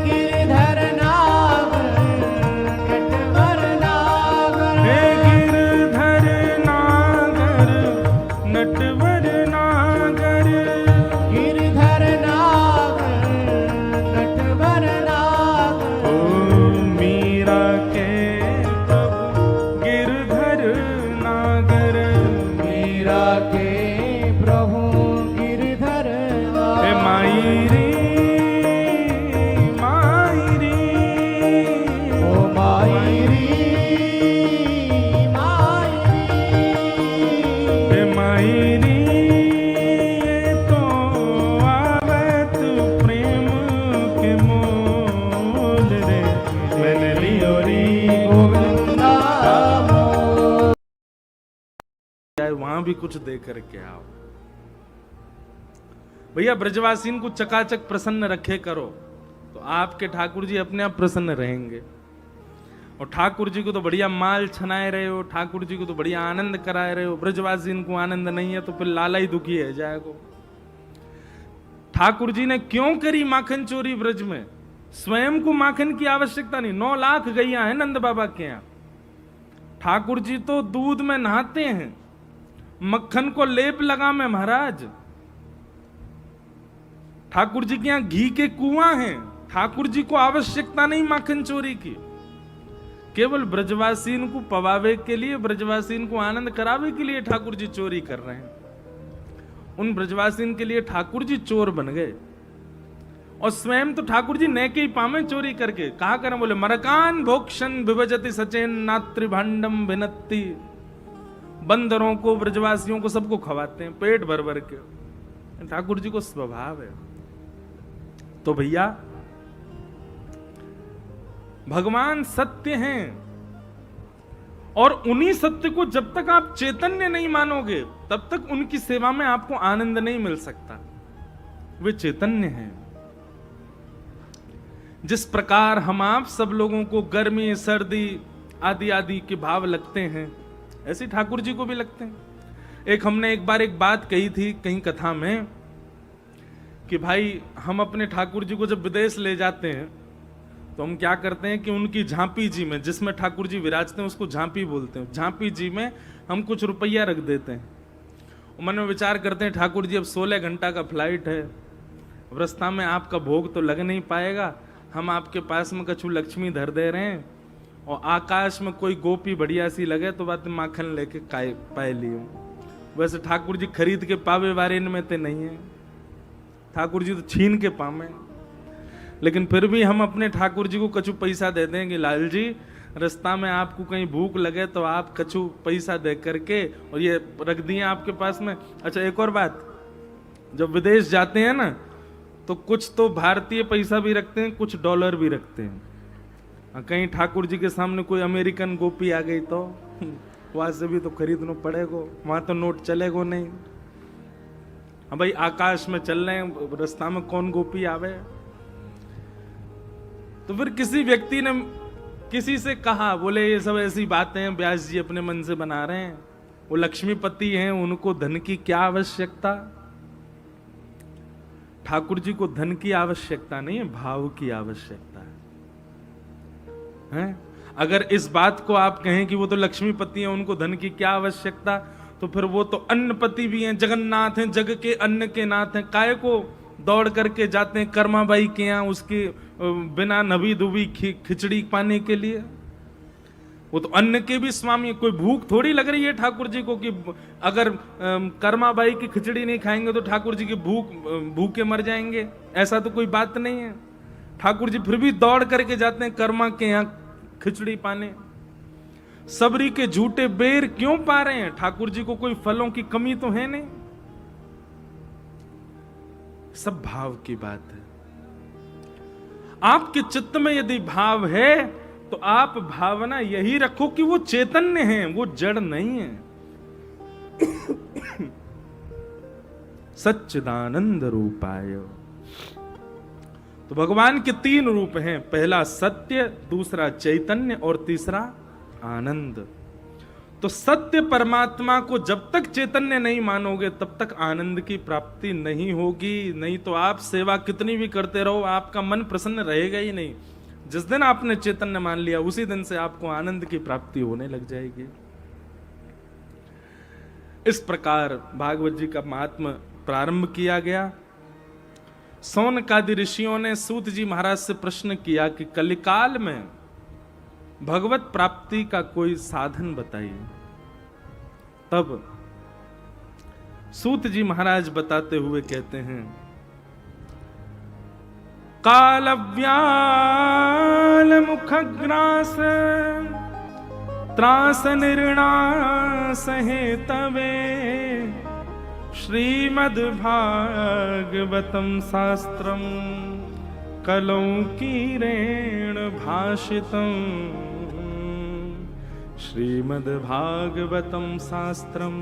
गिरधर नागर नटवर नागर, हे गिरधर नागर नटवर नागर, गिरधर नागर नटवर नागर, ओ मीरा के प्रभु गिरधर नागर, मीरा के प्रभु गिरधर हे नागर, मायरी मायरी, ओ मायरी मायरी, हे मायरी ये तो आवत प्रेम के मोल रे, मैंने लियो री गोविंदा मोल, वहां भी कुछ दे करके आओ भैया। ब्रजवासीन को चकाचक प्रसन्न रखे करो तो आपके ठाकुर जी अपने आप प्रसन्न रहेंगे। और ठाकुर जी को तो बढ़िया माल छनाए रहे हो, ठाकुर जी को तो बढ़िया आनंद कराए रहे हो, ब्रजवासीन को आनंद नहीं है तो फिर लाला ही दुखी है जाएगो। ठाकुर जी ने क्यों करी माखन चोरी ब्रज में? स्वयं को माखन की आवश्यकता नहीं, 9 लाख गैया है नंद बाबा के यहां। ठाकुर जी तो दूध में नहाते हैं, मक्खन को लेप लगा में महाराज। ठाकुर जी के यहां घी के कुआं हैं, ठाकुर जी को आवश्यकता नहीं माखन चोरी की। केवल ब्रजवासीन को पवावे के लिए, ब्रजवासीन को आनंद करावे के लिए ठाकुर जी चोरी कर रहे हैं। उन ब्रजवासीन के लिए ठाकुर जी चोर बन गए। और स्वयं तो ठाकुर जी नेके ही पामे चोरी करके। कहा करें? बोले मरकान भोक्षण विभजति सचेन नात्रि भांडम भिनत्ति। बंदरों को, ब्रजवासियों को, सबको खवाते हैं पेट भर भर के। ठाकुर जी को स्वभाव है। तो भैया भगवान सत्य हैं, और उन्हीं सत्य को जब तक आप चैतन्य नहीं मानोगे तब तक उनकी सेवा में आपको आनंद नहीं मिल सकता। वे चैतन्य हैं। जिस प्रकार हम आप सब लोगों को गर्मी, सर्दी आदि आदि के भाव लगते हैं, ऐसे ठाकुर जी को भी लगते हैं। एक बार एक बात कही थी कहीं कथा में कि भाई हम अपने ठाकुर जी को जब विदेश ले जाते हैं तो हम क्या करते हैं कि उनकी झांपी जी में, जिसमें ठाकुर जी विराजते हैं, उसको झांपी बोलते हैं, झांपी जी में हम कुछ रुपया रख देते हैं। मन में विचार करते हैं ठाकुर जी अब 16 घंटा का फ्लाइट है, रास्ता में आपका भोग तो लग नहीं पाएगा, हम आपके पास में कछु लक्ष्मी धर दे रहे हैं, और आकाश में कोई गोपी बढ़िया सी लगे तो बात माखन लेके पाए लियो। वैसे ठाकुर जी खरीद के पावे वारे में ते नहीं है, ठाकुर जी तो छीन के पावे। लेकिन फिर भी हम अपने ठाकुर जी को कछु पैसा दे देंगे, लाल जी रास्ता में आपको कहीं भूख लगे तो आप कछु पैसा दे करके और ये रख दिए आपके पास में। अच्छा एक और बात, जब विदेश जाते हैं ना तो कुछ तो भारतीय पैसा भी रखते हैं, कुछ डॉलर भी रखते हैं। कहीं ठाकुर जी के सामने कोई अमेरिकन गोपी आ गई तो वहां से भी तो खरीदना पड़ेगा, वहां तो नोट चलेगा नहीं। हाँ भाई, आकाश में चल रहे हैं, रास्ता में कौन गोपी आवे। तो फिर किसी व्यक्ति ने किसी से कहा, बोले ये सब ऐसी बातें हैं व्यास जी अपने मन से बना रहे हैं, वो लक्ष्मीपति हैं, उनको धन की क्या आवश्यकता। ठाकुर जी को धन की आवश्यकता नहीं है, भाव की आवश्यकता है। अगर इस बात को आप कहें कि वो तो लक्ष्मीपति हैं, उनको धन की क्या आवश्यकता, तो फिर वो तो अन्नपति भी हैं, जगन्नाथ हैं, जग के अन्न के नाथ हैं। काहे को दौड़ करके जाते हैं कर्माबाई के यहाँ उसके बिना नबी दुबी खिचड़ी पाने के लिए। वो तो अन्न के भी स्वामी है। कोई भूख थोड़ी लग रही है ठाकुर जी को कि अगर कर्माबाई की खिचड़ी नहीं खाएंगे तो ठाकुर जी की भूखे मर जाएंगे, ऐसा तो कोई बात नहीं है। ठाकुर जी फिर भी दौड़ करके जाते हैं कर्मा के यहाँ खिचड़ी पाने। सबरी के झूठे बेर क्यों पा रहे हैं? ठाकुर जी को कोई फलों की कमी तो है नहीं। सब भाव की बात है। आपके चित्त में यदि भाव है तो आप भावना यही रखो कि वो चैतन्य है, वो जड़ नहीं है। सच्चिदानंद रूपाय। तो भगवान के 3 रूप हैं, पहला सत्य, दूसरा चैतन्य और तीसरा आनंद। तो सत्य परमात्मा को जब तक चैतन्य नहीं मानोगे तब तक आनंद की प्राप्ति नहीं होगी। नहीं तो आप सेवा कितनी भी करते रहो, आपका मन प्रसन्न रहेगा ही नहीं। जिस दिन आपने चैतन्य मान लिया उसी दिन से आपको आनंद की प्राप्ति होने लग जाएगी। इस प्रकार भागवत जी का महात्म्य प्रारंभ किया गया। सौनकादि ऋषियों ने सूत जी महाराज से प्रश्न किया कि कलिकाल में भगवत प्राप्ति का कोई साधन बताइए। तब सूत जी महाराज बताते हुए कहते हैं, कालव्याल मुखग्रास त्रास निर्णास हेतवे श्रीमद् भागवतम शास्त्रम कलौकीरेण भाषितम्। श्रीमद् भागवतम शास्त्रम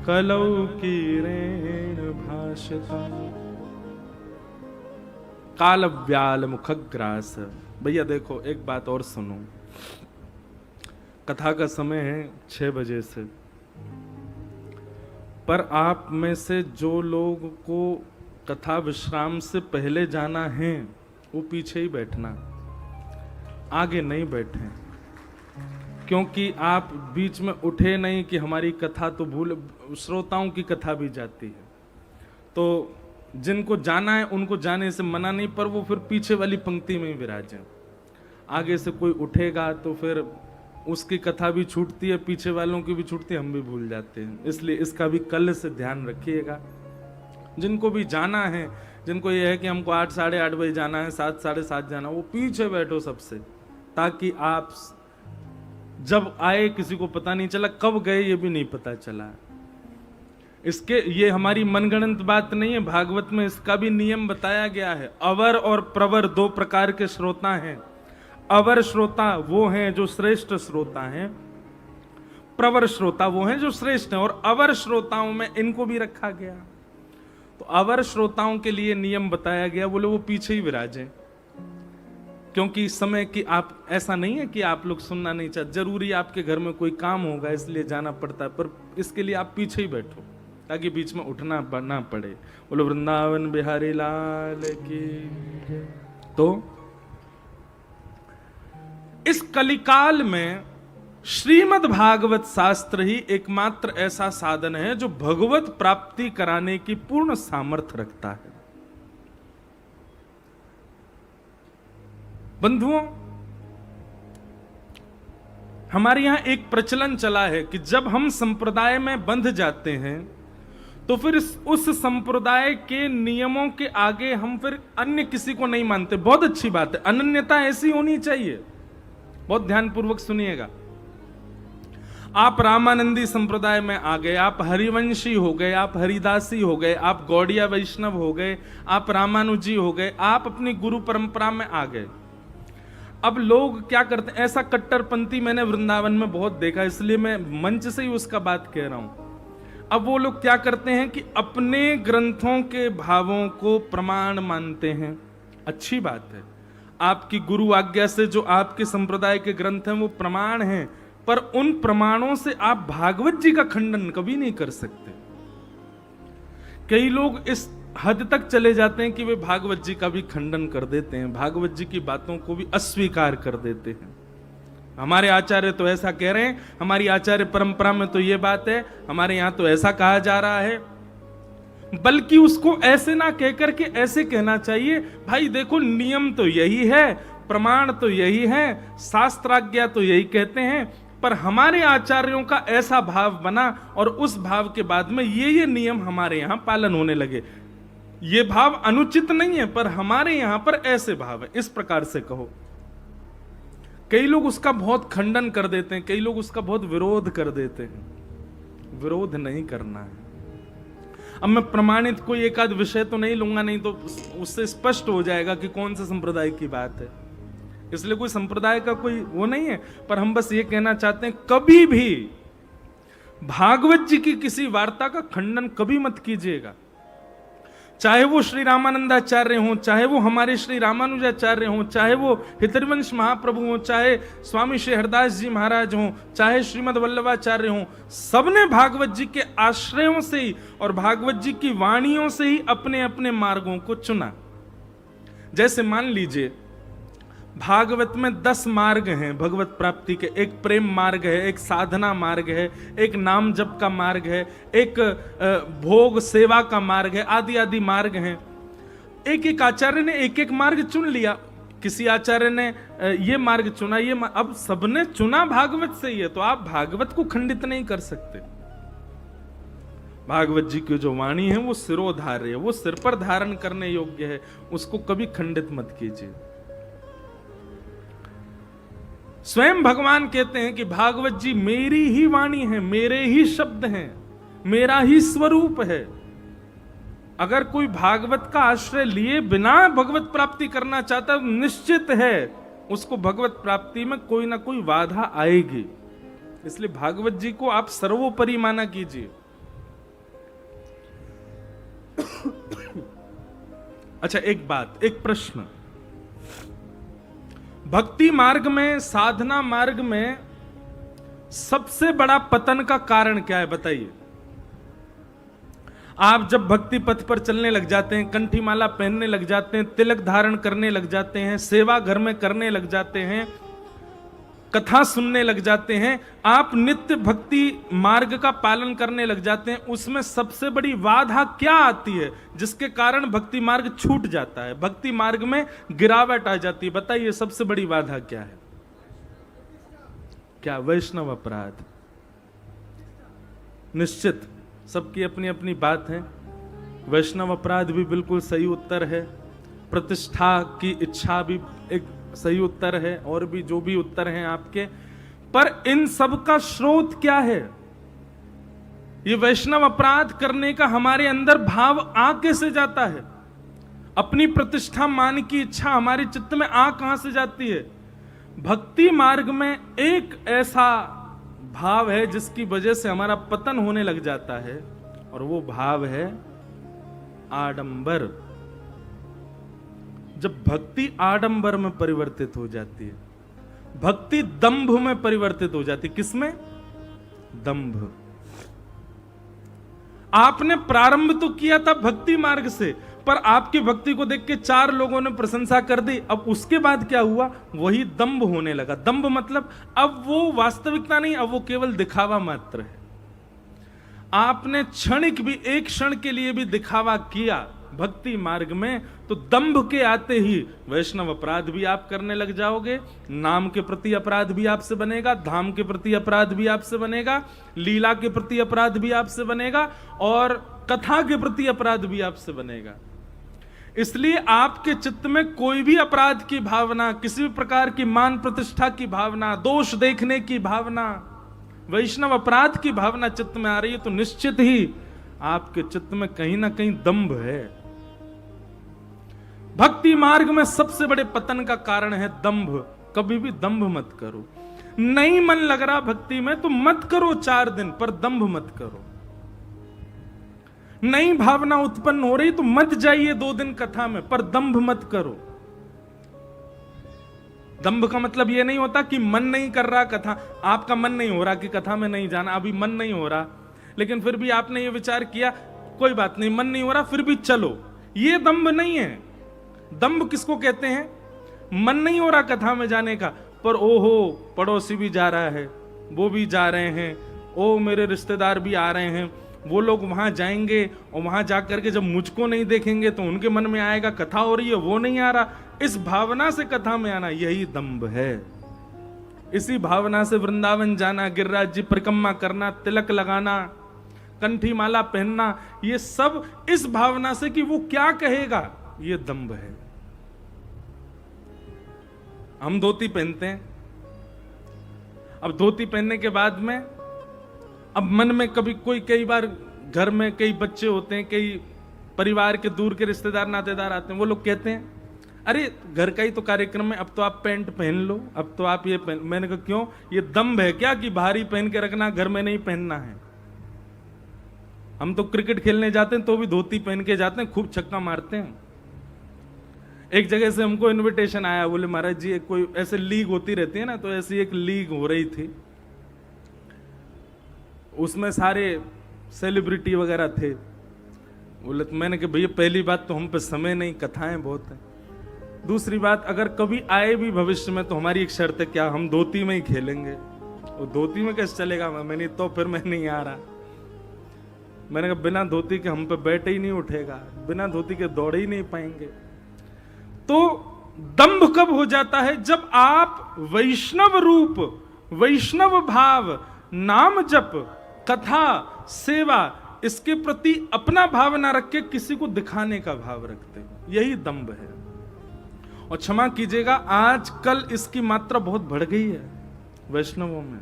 कलौकीरेण भाषितम्। कालव्याल मुखग्रास। भैया देखो एक बात और सुनो, कथा का समय है 6 बजे से, पर आप में से जो लोग को कथा विश्राम से पहले जाना है वो पीछे ही बैठना, आगे नहीं बैठे, क्योंकि आप बीच में उठे नहीं कि हमारी कथा तो भूल, श्रोताओं की कथा भी जाती है। तो जिनको जाना है उनको जाने से मना नहीं, पर वो फिर पीछे वाली पंक्ति में ही विराजें। आगे से कोई उठेगा तो फिर उसकी कथा भी छूटती है, पीछे वालों की भी छूटती है, हम भी भूल जाते हैं। इसलिए इसका भी कल से ध्यान रखिएगा। जिनको भी जाना है, जिनको ये है कि हमको 8 साढ़े 8 बजे जाना है, 7 साढ़े 7 जाना, वो पीछे बैठो सबसे, ताकि आप जब आए किसी को पता नहीं चला, कब गए ये भी नहीं पता चला। इसके ये हमारी मनगणंत बात नहीं है, भागवत में इसका भी नियम बताया गया है। अवर और प्रवर 2 प्रकार के श्रोता हैं। अवर श्रोता वो हैं जो श्रेष्ठ श्रोता हैं, प्रवर श्रोता वो हैं जो श्रेष्ठ हैं। और अवर श्रोताओं में इनको भी रखा गया। तो अवर श्रोताओं के लिए नियम बताया गया, बोले वो पीछे ही विराजें, क्योंकि समय की आप ऐसा नहीं है कि आप लोग सुनना नहीं चाहते, जरूरी आपके घर में कोई काम होगा इसलिए जाना पड़ता है, पर इसके लिए आप पीछे ही बैठो ताकि बीच में उठना ना पड़े। बोलो वृंदावन बिहारी लाल की। तो इस कलिकाल में श्रीमद् भागवत शास्त्र ही एकमात्र ऐसा साधन है जो भगवत प्राप्ति कराने की पूर्ण सामर्थ्य रखता है। बंधुओं, हमारे यहां एक प्रचलन चला है कि जब हम संप्रदाय में बंध जाते हैं तो फिर उस संप्रदाय के नियमों के आगे हम फिर अन्य किसी को नहीं मानते। बहुत अच्छी बात है, अनन्यता ऐसी होनी चाहिए। बहुत ध्यानपूर्वक सुनिएगा। आप रामानंदी संप्रदाय में आ गए, आप हरिवंशी हो गए, आप हरिदासी हो गए, आप गौड़िया वैष्णव हो गए, आप रामानुजी हो गए, आप अपनी गुरु परंपरा में आ गए। अब लोग क्या करते हैं, ऐसा कट्टरपंथी मैंने वृंदावन में बहुत देखा, इसलिए मैं मंच से ही उसका बात कह रहा हूं। अब वो लोग क्या करते हैं कि अपने ग्रंथों के भावों को प्रमाण मानते हैं। अच्छी बात है, आपकी गुरु आज्ञा से जो आपके संप्रदाय के ग्रंथ हैं वो प्रमाण हैं, पर उन प्रमाणों से आप भागवत जी का खंडन कभी नहीं कर सकते। कई लोग इस हद तक चले जाते हैं कि वे भागवत जी का भी खंडन कर देते हैं, भागवत जी की बातों को भी अस्वीकार कर देते हैं। हमारे आचार्य तो ऐसा कह रहे हैं, हमारी आचार्य परंपरा में तो ये बात है, हमारे यहां तो ऐसा कहा जा रहा है। बल्कि उसको ऐसे ना कहकर के ऐसे कहना चाहिए, भाई देखो नियम तो यही है, प्रमाण तो यही है, शास्त्राज्ञा तो यही कहते हैं, पर हमारे आचार्यों का ऐसा भाव बना और उस भाव के बाद में ये नियम हमारे यहां पालन होने लगे। ये भाव अनुचित नहीं है, पर हमारे यहां पर ऐसे भाव है, इस प्रकार से कहो। कई लोग उसका बहुत खंडन कर देते हैं, कई लोग उसका बहुत विरोध कर देते हैं। विरोध नहीं करना है। अब मैं प्रमाणित कोई एक आध विषय तो नहीं लूंगा, नहीं तो उससे स्पष्ट हो जाएगा कि कौन से संप्रदाय की बात है। इसलिए कोई संप्रदाय का कोई वो नहीं है, पर हम बस ये कहना चाहते हैं, कभी भी भागवत जी की किसी वार्ता का खंडन कभी मत कीजिएगा। चाहे वो श्री रामानंदाचार्य हों, चाहे वो हमारे श्री रामानुजाचार्य हों, चाहे वो हितरवंश महाप्रभु हों, चाहे स्वामी श्री हरदास जी महाराज हों, चाहे श्रीमद वल्लभाचार्य हों, सबने भागवत जी के आश्रयों से ही और भागवत जी की वाणियों से ही अपने अपने मार्गों को चुना। जैसे मान लीजिए भागवत में 10 मार्ग हैं भगवत प्राप्ति के। एक प्रेम मार्ग है, एक साधना मार्ग है, एक नाम जप का मार्ग है, एक भोग सेवा का मार्ग है, आदि आदि मार्ग हैं। एक एक आचार्य ने एक एक मार्ग चुन लिया। किसी आचार्य ने ये मार्ग चुना, अब सबने चुना भागवत से ही है, तो आप भागवत को खंडित नहीं कर सकते। भागवत जी की जो वाणी है वो सिरोधार्य है, वो सिर पर धारण करने योग्य है, उसको कभी खंडित मत कीजिए। स्वयं भगवान कहते हैं कि भागवत जी मेरी ही वाणी है, मेरे ही शब्द हैं, मेरा ही स्वरूप है। अगर कोई भागवत का आश्रय लिए बिना भगवत प्राप्ति करना चाहता है, निश्चित है उसको भगवत प्राप्ति में कोई ना कोई बाधा आएगी। इसलिए भागवत जी को आप सर्वोपरि माना कीजिए। अच्छा, एक बात, एक प्रश्न, भक्ति मार्ग में, साधना मार्ग में सबसे बड़ा पतन का कारण क्या है बताइए? आप जब भक्ति पथ पर चलने लग जाते हैं, कंठी माला पहनने लग जाते हैं, तिलक धारण करने लग जाते हैं, सेवा घर में करने लग जाते हैं, कथा सुनने लग जाते हैं, आप नित्य भक्ति मार्ग का पालन करने लग जाते हैं, उसमें सबसे बड़ी बाधा क्या आती है जिसके कारण भक्ति मार्ग छूट जाता है, भक्ति मार्ग में गिरावट आ जाती है? बताइए सबसे बड़ी बाधा क्या है? क्या? वैष्णव अपराध। निश्चित सबकी अपनी अपनी बात है। वैष्णव अपराध भी बिल्कुल सही उत्तर है, प्रतिष्ठा की इच्छा भी एक सही उत्तर है, और भी जो भी उत्तर हैं आपके, पर इन सब का स्रोत क्या है? ये वैष्णव अपराध करने का हमारे अंदर भाव आ कैसे जाता है? अपनी प्रतिष्ठा मान की इच्छा हमारे चित्त में आ कहां से जाती है? भक्ति मार्ग में एक ऐसा भाव है जिसकी वजह से हमारा पतन होने लग जाता है, और वो भाव है आडंबर। जब भक्ति आडंबर में परिवर्तित हो जाती है, भक्ति दंभ में परिवर्तित हो जाती है। किसमें? दंभ। आपने प्रारंभ तो किया था भक्ति मार्ग से, पर आपकी भक्ति को देख के 4 लोगों ने प्रशंसा कर दी, अब उसके बाद क्या हुआ? वही दंभ होने लगा। दंभ मतलब अब वो वास्तविकता नहीं, अब वो केवल दिखावा मात्र है। आपने क्षणिक भी, एक क्षण के लिए भी दिखावा किया भक्ति मार्ग में, तो दंभ के आते ही वैष्णव अपराध भी आप करने लग जाओगे, नाम के प्रति अपराध भी आपसे बनेगा, धाम के प्रति अपराध भी आपसे बनेगा, लीला के प्रति अपराध भी आपसे बनेगा, और कथा के प्रति अपराध भी आपसे बनेगा। इसलिए आपके चित्त में कोई भी अपराध की भावना, किसी भी प्रकार की मान प्रतिष्ठा की भावना, दोष देखने की भावना, वैष्णव अपराध की भावना चित्त में आ रही है तो निश्चित ही आपके चित्त में कहीं ना कहीं दंभ है। भक्ति मार्ग में सबसे बड़े पतन का कारण है दंभ। कभी भी दंभ मत करो। नहीं मन लग रहा भक्ति में तो मत करो 4 दिन, पर दंभ मत करो। नई भावना उत्पन्न हो रही तो मत जाइए 2 दिन कथा में, पर दंभ मत करो। दंभ का मतलब यह नहीं होता कि मन नहीं कर रहा कथा, आपका मन नहीं हो रहा कि कथा में नहीं जाना, अभी मन नहीं हो रहा, लेकिन फिर भी आपने ये विचार किया कोई बात नहीं, मन नहीं हो रहा फिर भी चलो, ये दंभ नहीं है। दंभ किसको कहते हैं? मन नहीं हो रहा कथा में जाने का, पर ओहो पड़ोसी भी जा रहा है, वो भी जा रहे हैं, ओ मेरे रिश्तेदार भी आ रहे हैं, वो लोग वहां जाएंगे और वहां जाकर के जब मुझको नहीं देखेंगे तो उनके मन में आएगा कथा हो रही है, वो नहीं आ रहा। इस भावना से कथा में आना यही दंभ है। इसी भावना से वृंदावन जाना, गिरिराज जी परिक्रमा करना, तिलक लगाना, कंठी माला पहनना, ये सब इस भावना से कि वो क्या कहेगा, ये दंभ है। हम धोती पहनते हैं, अब धोती पहनने के बाद में अब मन में कभी कई बार घर में कई बच्चे होते हैं, कई परिवार के दूर के रिश्तेदार नातेदार आते हैं, वो लोग कहते हैं अरे घर का ही तो कार्यक्रम है, अब तो आप पैंट पहन लो, अब तो आप ये पहन। मैंने कहा क्यों? ये दंभ है क्या कि बाहरी पहन के रखना, घर में नहीं पहनना है? हम तो क्रिकेट खेलने जाते हैं तो भी धोती पहन के जाते हैं, खूब छक्का मारते हैं। एक जगह से हमको इनविटेशन आया, बोले महाराज जी कोई ऐसे लीग होती रहती है ना, तो ऐसी एक लीग हो रही थी, उसमें सारे सेलिब्रिटी वगैरह थे। बोले तो मैंने कहा भैया पहली बात तो हम पे समय नहीं, कथाएं बहुत हैं, दूसरी बात अगर कभी आए भी भविष्य में तो हमारी एक शर्त है, क्या हम धोती में ही खेलेंगे? वो धोती में कैसे चलेगा? मैंने तो फिर मैं नहीं आ रहा। मैंने कहा बिना धोती के हम पे बैठ ही नहीं उठेगा, बिना धोती के दौड़ ही नहीं पाएंगे। तो दंभ कब हो जाता है? जब आप वैष्णव रूप, वैष्णव भाव, नाम जप, कथा, सेवा, इसके प्रति अपना भावना रख के किसी को दिखाने का भाव रखते हैं, यही दंभ है। और क्षमा कीजिएगा आजकल इसकी मात्रा बहुत बढ़ गई है वैष्णवों में।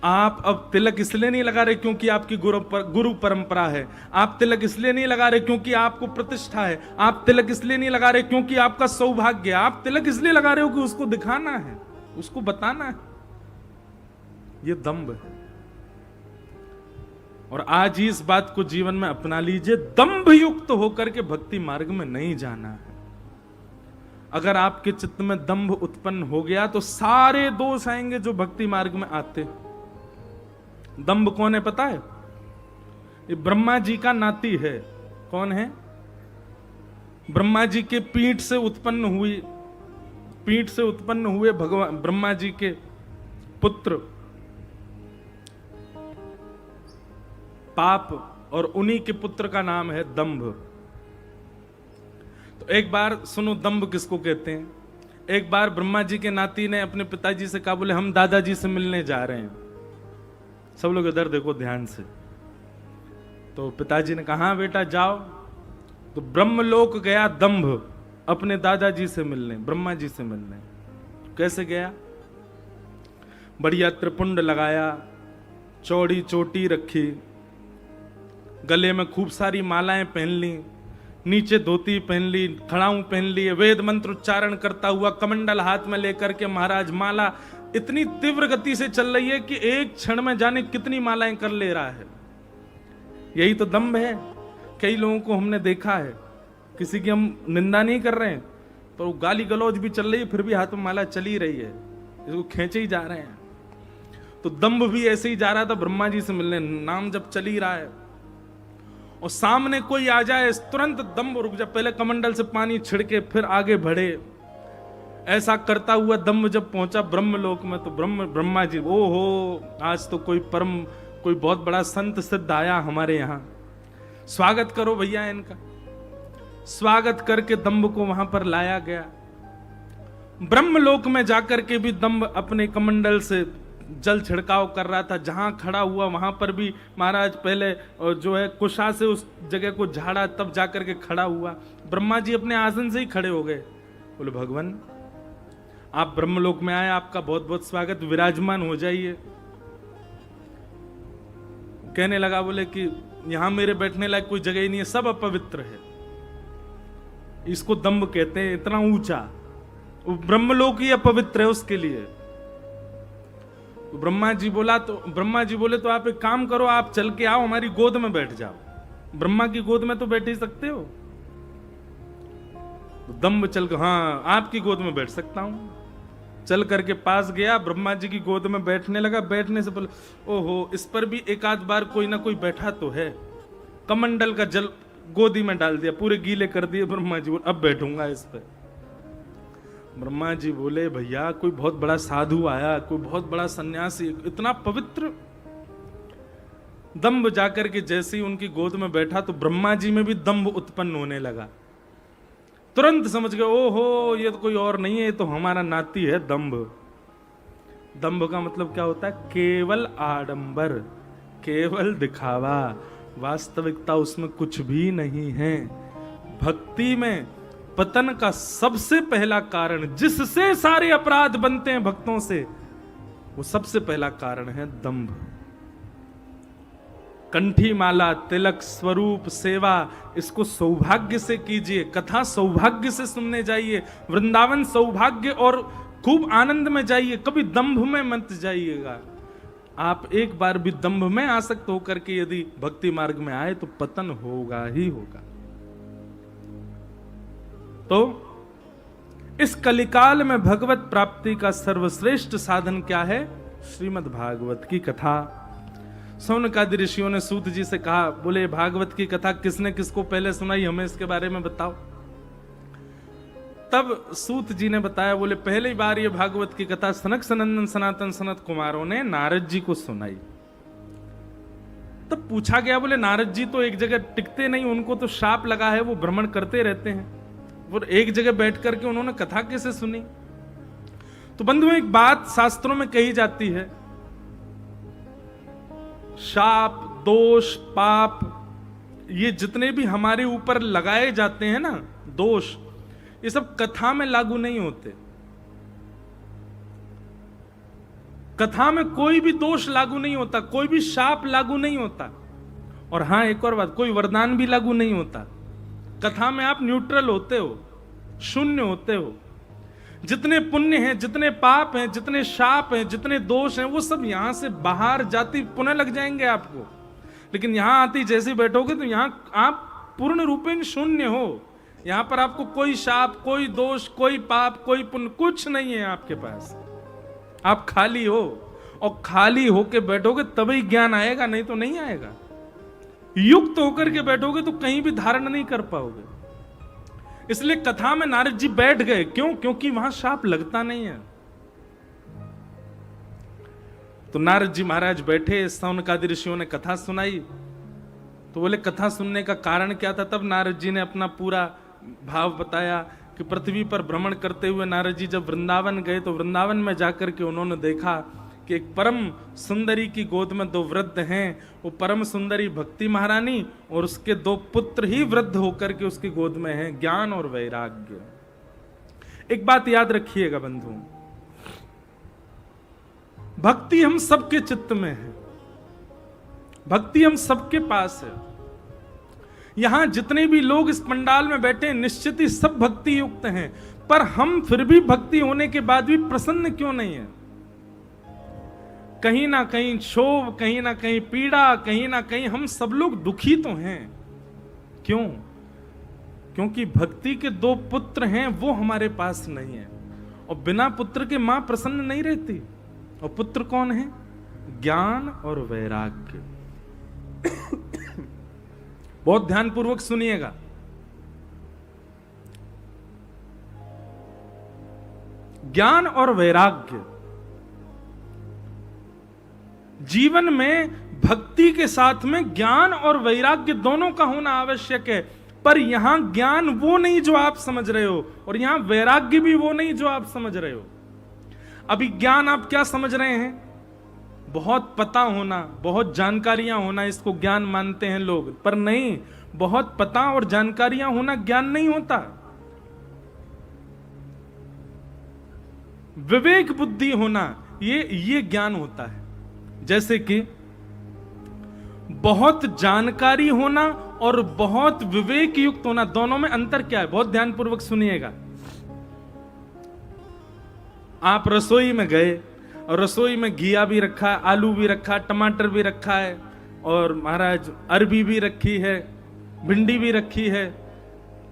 आप अब तिलक इसलिए नहीं लगा रहे क्योंकि आपकी गुरु परंपरा है, आप तिलक इसलिए नहीं लगा रहे क्योंकि आपको प्रतिष्ठा है, आप तिलक इसलिए नहीं लगा रहे क्योंकि आपका सौभाग्य है, आप तिलक इसलिए लगा रहे हो कि उसको दिखाना है, उसको बताना है। ये दंभ है। और आज ही इस बात को जीवन में अपना लीजिए, दंभ युक्त होकर के भक्ति मार्ग में नहीं जाना है। अगर आपके चित्त में दंभ उत्पन्न हो गया तो सारे दोष आएंगे जो भक्ति मार्ग में आते। दंभ कौन है पता है? ये ब्रह्मा जी का नाती है। कौन है? ब्रह्मा जी के पीठ से उत्पन्न हुए भगवान ब्रह्मा जी के पुत्र पाप, और उन्हीं के पुत्र का नाम है दंभ। तो एक बार सुनो दंभ किसको कहते हैं। एक बार ब्रह्मा जी के नाती ने अपने पिताजी से कहा, बोले हम दादाजी से मिलने जा रहे हैं। सब लोग इधर देखो ध्यान से। तो पिताजी ने कहा हाँ बेटा जाओ। तो ब्रह्मलोक गया दंभ अपने दादाजी से मिलने, ब्रह्मा जी से मिलने। कैसे गया? बढ़िया त्रिपुंड लगाया, चौड़ी चोटी रखी, गले में खूब सारी मालाएं पहन ली, नीचे धोती पहन ली, खड़ाऊ पहन लिए, वेद मंत्र उच्चारण करता हुआ कमंडल हाथ में लेकर के महाराज माला इतनी तीव्र गति से चल रही है कि एक क्षण में जाने कितनी मालाएं कर ले रहा है। यही तो दंभ है। कई लोगों को हमने देखा है, किसी की हम निंदा नहीं कर रहे हैं, पर वो गाली गलौज भी चल रही है, फिर भी हाथ में माला चली रही है, इसको खींचे ही जा रहे हैं। तो दंभ भी ऐसे ही जा रहा था ब्रह्मा जी से मिलने, नाम जब चल ही रहा है और सामने कोई आ जाए तुरंत दंभ रुक जाए, पहले कमंडल से पानी छिड़के फिर आगे बढ़े। ऐसा करता हुआ दंभ जब पहुंचा ब्रह्मलोक में तो ब्रह्मा जी, ओहो आज तो कोई बहुत बड़ा संत सिद्ध आया हमारे यहाँ, स्वागत करो भैया इनका। स्वागत करके दंभ को वहां पर लाया गया। ब्रह्मलोक में जाकर के भी दंभ अपने कमंडल से जल छिड़काव कर रहा था, जहां खड़ा हुआ वहां पर भी महाराज पहले जो है कुशा से उस जगह को झाड़ा, तब जाकर के खड़ा हुआ। ब्रह्मा जी अपने आसन से ही खड़े हो गए, बोले भगवान आप ब्रह्मलोक में आए, आपका बहुत बहुत स्वागत, विराजमान हो जाइए। कहने लगा, बोले कि यहां मेरे बैठने लायक कोई जगह ही नहीं है, सब अपवित्र है। इसको दंभ कहते हैं, इतना ऊंचा। ब्रह्मलोक ही अपवित्र है उसके लिए। तो ब्रह्मा जी बोले तो आप एक काम करो, आप चल के आओ, हमारी गोद में बैठ जाओ। ब्रह्मा की गोद में तो बैठ ही सकते हो। तो दंभ चल के, हाँ आपकी गोद में बैठ सकता हूं। चल करके पास गया, ब्रह्मा जी की गोद में बैठने लगा। बैठने से बोले ओहो, इस पर भी एक आध बार कोई ना कोई बैठा तो है। कमंडल का जल गोदी में डाल दिया, पूरे गीले कर दिए। ब्रह्मा जी बोले अब बैठूंगा इस पर। ब्रह्मा जी बोले भैया कोई बहुत बड़ा साधु आया, कोई बहुत बड़ा सन्यासी, इतना पवित्र। दंभ जाकर के जैसे ही उनकी गोद में बैठा तो ब्रह्मा जी में भी दंभ उत्पन्न होने लगा। तुरंत समझ गए, ओहो ये तो कोई और नहीं है, ये तो हमारा नाती है दंभ। दंभ का मतलब क्या होता है? केवल आडंबर, केवल दिखावा, वास्तविकता उसमें कुछ भी नहीं है। भक्ति में पतन का सबसे पहला कारण, जिससे सारे अपराध बनते हैं भक्तों से, वो सबसे पहला कारण है दंभ। कंठी माला, तिलक, स्वरूप, सेवा, इसको सौभाग्य से कीजिए। कथा सौभाग्य से सुनने जाइए, वृंदावन सौभाग्य और खूब आनंद में जाइए, कभी दंभ में मत जाइएगा। आप एक बार भी दंभ में आसक्त होकर के यदि भक्ति मार्ग में आए तो पतन होगा ही होगा। तो इस कलिकाल में भगवत प्राप्ति का सर्वश्रेष्ठ साधन क्या है? श्रीमद् भागवत की कथा। सौनकादि ऋषियों ने सूत जी से कहा, बोले भागवत की कथा किसने किसको पहले सुनाई, हमें इसके बारे में बताओ। तब सूत जी ने बताया, बोले पहली बार ये भागवत की कथा सनक सनंदन सनातन सनत कुमारों ने नारद जी को सुनाई। तब पूछा गया, बोले नारद जी तो एक जगह टिकते नहीं, उनको तो शाप लगा है, वो भ्रमण करते रहते हैं, वो एक जगह बैठ करके उन्होंने कथा कैसे सुनी? तो बंधुओं एक बात शास्त्रों में कही जाती है, शाप, दोष, पाप, ये जितने भी हमारे ऊपर लगाए जाते हैं ना दोष, ये सब कथा में लागू नहीं होते। कथा में कोई भी दोष लागू नहीं होता, कोई भी शाप लागू नहीं होता। और हां एक और बात, कोई वरदान भी लागू नहीं होता। कथा में आप न्यूट्रल होते हो, शून्य होते हो। जितने पुण्य हैं, जितने पाप हैं, जितने शाप हैं, जितने दोष हैं, वो सब यहां से बाहर जाती पुण्य लग जाएंगे आपको। लेकिन यहां आती जैसे बैठोगे तो यहां आप पूर्ण रूपेण शून्य हो। यहां पर आपको कोई शाप, कोई दोष, कोई पाप, कोई पुण्य, कुछ नहीं है आपके पास। आप खाली हो, और खाली होके बैठोगे तभी ज्ञान आएगा, नहीं तो नहीं आएगा। युक्त होकर के बैठोगे तो कहीं भी धारण नहीं कर पाओगे। इसलिए कथा में नारद जी बैठ गए, क्यों? क्योंकि वहां शाप लगता नहीं है। तो नारद जी महाराज बैठे, सौनकादि ऋषियों ने कथा सुनाई। तो बोले कथा सुनने का कारण क्या था? तब नारद जी ने अपना पूरा भाव बताया कि पृथ्वी पर भ्रमण करते हुए नारद जी जब वृंदावन गए तो वृंदावन में जाकर के उन्होंने देखा कि एक परम सुंदरी की गोद में दो वृद्ध हैं। वो परम सुंदरी भक्ति महारानी और उसके दो पुत्र ही वृद्ध होकर के उसकी गोद में हैं, ज्ञान और वैराग्य। एक बात याद रखिएगा बंधु, भक्ति हम सबके चित्त में है, भक्ति हम सबके पास है। यहां जितने भी लोग इस पंडाल में बैठे हैं निश्चित ही सब भक्ति युक्त हैं, पर हम फिर भी भक्ति होने के बाद भी प्रसन्न क्यों नहीं है? कहीं ना कहीं क्षोभ, कहीं ना कहीं पीड़ा, कहीं ना कहीं हम सब लोग दुखी तो हैं। क्यों? क्योंकि भक्ति के दो पुत्र हैं, वो हमारे पास नहीं है। और बिना पुत्र के मां प्रसन्न नहीं रहती। और पुत्र कौन है? ज्ञान और वैराग्य। बहुत ध्यानपूर्वक सुनिएगा। ज्ञान और वैराग्य, जीवन में भक्ति के साथ में ज्ञान और वैराग्य दोनों का होना आवश्यक है। पर यहां ज्ञान वो नहीं जो आप समझ रहे हो, और यहां वैराग्य भी वो नहीं जो आप समझ रहे हो। अभी ज्ञान आप क्या समझ रहे हैं? बहुत पता होना, बहुत जानकारियां होना, इसको ज्ञान मानते हैं लोग। पर नहीं, बहुत पता और जानकारियां होना ज्ञान नहीं होता। विवेक बुद्धि होना ये ज्ञान होता है। जैसे कि बहुत जानकारी होना और बहुत विवेक युक्त होना, दोनों में अंतर क्या है? बहुत ध्यानपूर्वक सुनिएगा। आप रसोई में गए और रसोई में घिया भी रखा है, आलू भी रखा है, टमाटर भी रखा है, और महाराज अरबी भी रखी है, भिंडी भी रखी है,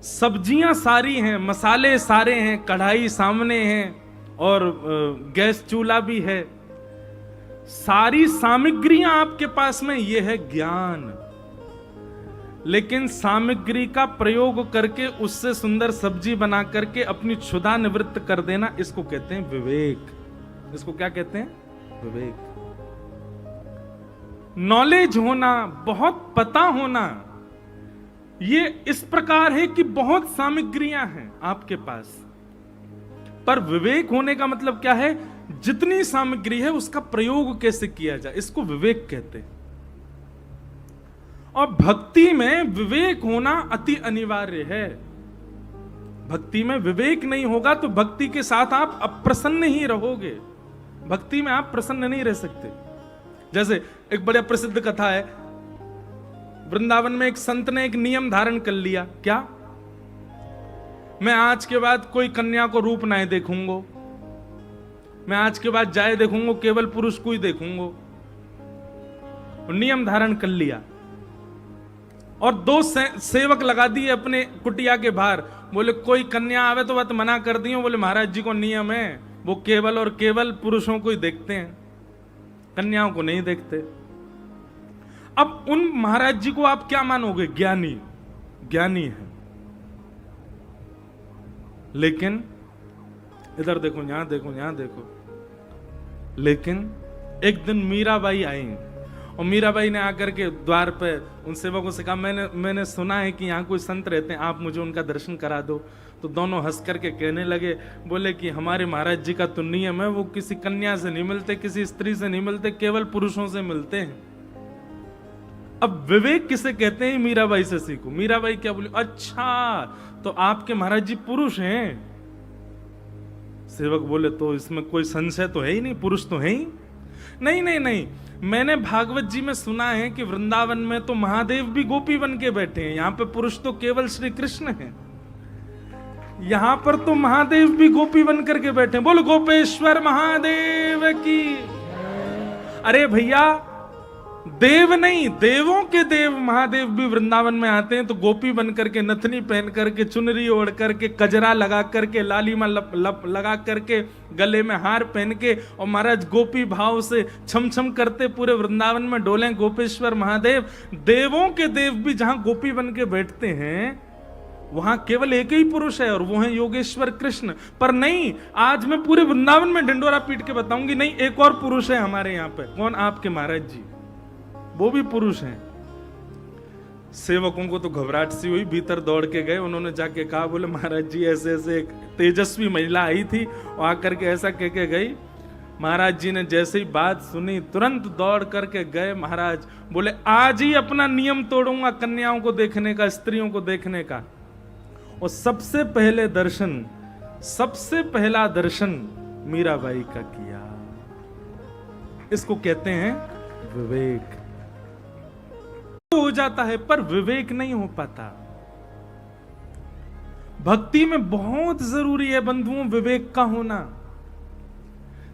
सब्जियां सारी हैं, मसाले सारे हैं, कढ़ाई सामने है, और गैस चूल्हा भी है। सारी सामग्रियां आपके पास में, यह है ज्ञान। लेकिन सामग्री का प्रयोग करके उससे सुंदर सब्जी बना करके अपनी क्षुधा निवृत्त कर देना, इसको कहते हैं विवेक। इसको क्या कहते हैं? विवेक। नॉलेज होना, बहुत पता होना, ये इस प्रकार है कि बहुत सामग्रियां हैं आपके पास, पर विवेक होने का मतलब क्या है? जितनी सामग्री है उसका प्रयोग कैसे किया जाए, इसको विवेक कहते हैं। और भक्ति में विवेक होना अति अनिवार्य है। भक्ति में विवेक नहीं होगा तो भक्ति के साथ आप अप्रसन्न ही रहोगे। भक्ति में आप प्रसन्न नहीं रह सकते। जैसे एक बड़ा प्रसिद्ध कथा है, वृंदावन में एक संत ने एक नियम धारण कर लिया। क्या? मैं आज के बाद कोई कन्या को रूप नहीं देखूंगा, मैं आज के बाद जाए देखूंगा, केवल पुरुष को ही देखूंगा। नियम धारण कर लिया और 2 सेवक लगा दिए अपने कुटिया के बाहर। बोले कोई कन्या आवे तो बात मना कर दियो। बोले महाराज जी को नियम है, वो केवल और केवल पुरुषों को ही देखते हैं, कन्याओं को नहीं देखते। अब उन महाराज जी को आप क्या मानोगे? ज्ञानी, ज्ञानी है। लेकिन इधर देखो, यहां देखो, यहां देखो। लेकिन एक दिन मीराबाई आई और मीराबाई ने आकर के द्वार पे उन सेवकों से कहा, मैंने सुना है कि यहाँ कोई संत रहते हैं, आप मुझे उनका दर्शन करा दो। तो दोनों हंस करके कहने लगे, बोले कि हमारे महाराज जी का तो नियम है, वो किसी कन्या से नहीं मिलते, किसी स्त्री से नहीं मिलते, केवल पुरुषों से मिलते हैं। अब विवेक किसे कहते हैं? मीराबाई से सीखो। मीराबाई क्या बोली? अच्छा, तो आपके महाराज जी पुरुष हैं। सेवक बोले तो इसमें कोई संशय तो है ही नहीं, पुरुष तो है ही नहीं। नहीं नहीं, मैंने भागवत जी में सुना है कि वृंदावन में तो महादेव भी गोपी बन के बैठे हैं, यहाँ पे पुरुष तो केवल श्री कृष्ण हैं। यहां पर तो महादेव भी गोपी बन करके बैठे हैं। बोलो गोपेश्वर महादेव की। अरे भैया, देव नहीं, देवों के देव महादेव भी वृंदावन में आते हैं तो गोपी बन करके, नथनी पहन करके, चुनरी ओढ़ करके, कजरा लगा करके, लालीमा लगा करके, गले में हार पहन के, और महाराज गोपी भाव से छम छम करते पूरे वृंदावन में डोले गोपेश्वर महादेव। देवों के देव भी जहां गोपी बन के बैठते हैं वहां केवल एक ही पुरुष है और वो है योगेश्वर कृष्ण। पर नहीं, आज मैं पूरे वृंदावन में ढिंडोरा पीट के बताऊंगी, नहीं, एक और पुरुष है हमारे यहाँ पे। कौन? आपके महाराज जी, वो भी पुरुष हैं। सेवकों को तो घबराहट सी हुई, भीतर दौड़ के गए। उन्होंने जाके कहा, बोले महाराज जी ऐसे ऐसे एक तेजस्वी महिला आई थी और आकर के ऐसा कह के गई। महाराज जी ने जैसे ही बात सुनी तुरंत दौड़ करके गए। महाराज बोले आज ही अपना नियम तोड़ूंगा कन्याओं को देखने का, स्त्रियों को देखने का। और सबसे पहला दर्शन मीराबाई का किया। इसको कहते हैं विवेक। हो जाता है पर विवेक नहीं हो पाता। भक्ति में बहुत जरूरी है बंधुओं विवेक का होना।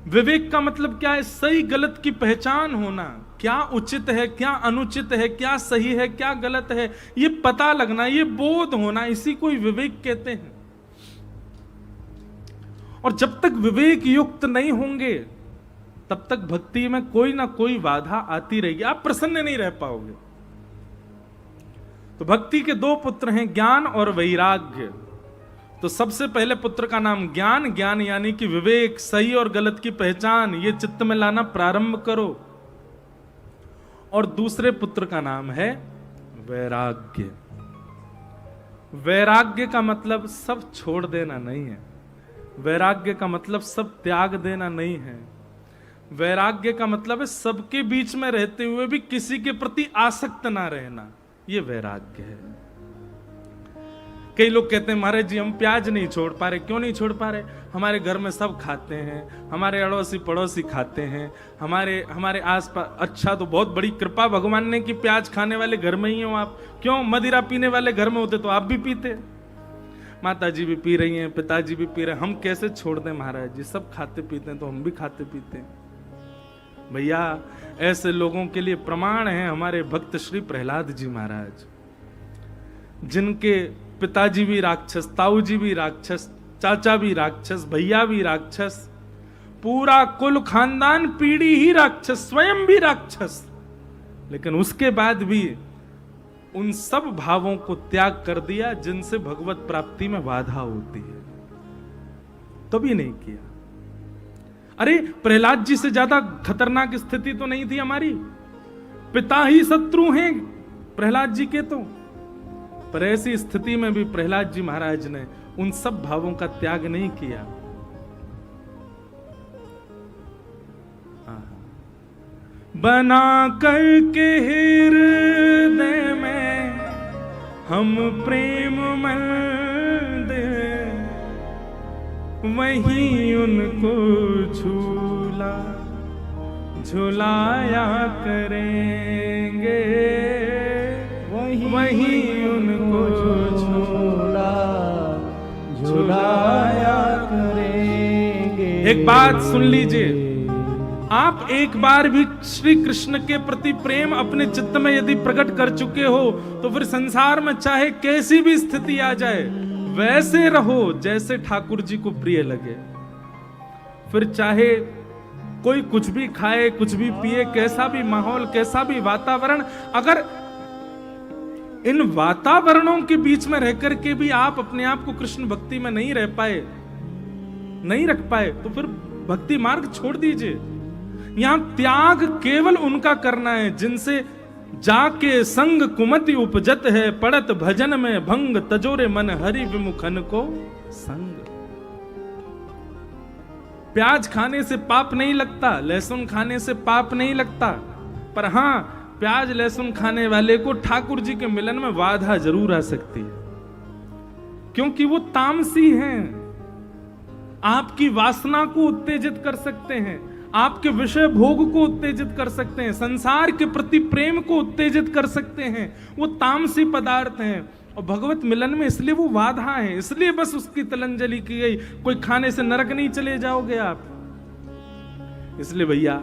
विवेक का मतलब क्या है? सही गलत की पहचान होना। क्या उचित है, क्या अनुचित है, क्या सही है, क्या गलत है, ये पता लगना, ये बोध होना, इसी को विवेक कहते हैं। और जब तक विवेक युक्त नहीं होंगे तब तक भक्ति में कोई ना कोई बाधा आती रहेगी, आप प्रसन्न नहीं रह पाओगे। तो भक्ति के 2 पुत्र हैं, ज्ञान और वैराग्य। तो सबसे पहले पुत्र का नाम ज्ञान, ज्ञान यानी कि विवेक, सही और गलत की पहचान, ये चित्त में लाना प्रारंभ करो। और दूसरे पुत्र का नाम है वैराग्य। वैराग्य का मतलब सब छोड़ देना नहीं है। वैराग्य का मतलब सब त्याग देना नहीं है। वैराग्य का मतलब है सबके बीच में रहते हुए भी किसी के प्रति आसक्त ना रहना, ये वैराग्य है। कई लोग कहते हैं महाराज जी हम प्याज नहीं छोड़ पा रहे। क्यों नहीं छोड़ पा रहे? हमारे घर में सब खाते हैं, हमारे अड़ोसी पड़ोसी खाते हैं, हमारे आसपास। अच्छा, तो बहुत बड़ी कृपा भगवान ने कि प्याज खाने वाले घर में ही हो आप। क्यों? मदिरा पीने वाले घर में होते तो आप भी पीते। माता जी भी पी रही हैं, पिताजी भी पी रहे हैं, हम कैसे छोड़ दें महाराज जी? सब खाते पीते हैं तो हम भी खाते पीते हैं। भैया ऐसे लोगों के लिए प्रमाण है हमारे भक्त श्री प्रहलाद जी महाराज, जिनके पिताजी भी राक्षस, ताऊ जी भी राक्षस, चाचा भी राक्षस, भैया भी राक्षस, पूरा कुल खानदान पीढ़ी ही राक्षस, स्वयं भी राक्षस, लेकिन उसके बाद भी उन सब भावों को त्याग कर दिया जिनसे भगवत प्राप्ति में बाधा होती है, तभी नहीं किया। अरे प्रहलाद जी से ज्यादा खतरनाक स्थिति तो नहीं थी हमारी, पिता ही शत्रु हैं प्रहलाद जी के। तो पर ऐसी स्थिति में भी प्रहलाद जी महाराज ने उन सब भावों का त्याग नहीं किया। बना करके हृदय में हम प्रेम मंदिर, वहीं उनको झूला झुलाया करेंगे, वहीं उनको झूला झुलाया करेंगे। एक बात सुन लीजिए, आप एक बार भी श्री कृष्ण के प्रति प्रेम अपने चित्त में यदि प्रकट कर चुके हो तो फिर संसार में चाहे कैसी भी स्थिति आ जाए वैसे रहो जैसे ठाकुर जी को प्रिय लगे। फिर चाहे कोई कुछ भी खाए, कुछ भी पिए, कैसा भी माहौल, कैसा भी वातावरण, अगर इन वातावरणों के बीच में रहकर के भी आप अपने आप को कृष्ण भक्ति में नहीं रह पाए, नहीं रख पाए, तो फिर भक्ति मार्ग छोड़ दीजिए। यहां त्याग केवल उनका करना है जिनसे जाके संग कुमति उपजत है, पड़त भजन में भंग, तजोरे मन हरि विमुखन को संग। प्याज खाने से पाप नहीं लगता, लहसुन खाने से पाप नहीं लगता, पर हां प्याज लहसुन खाने वाले को ठाकुर जी के मिलन में बाधा जरूर आ सकती है, क्योंकि वो तामसी हैं। आपकी वासना को उत्तेजित कर सकते हैं, आपके विषय भोग को उत्तेजित कर सकते हैं, संसार के प्रति प्रेम को उत्तेजित कर सकते हैं। वो तामसी पदार्थ हैं और भगवत मिलन में इसलिए वो बाधा है, इसलिए बस उसकी तिलंजलि की गई। कोई खाने से नरक नहीं चले जाओगे आप। इसलिए भैया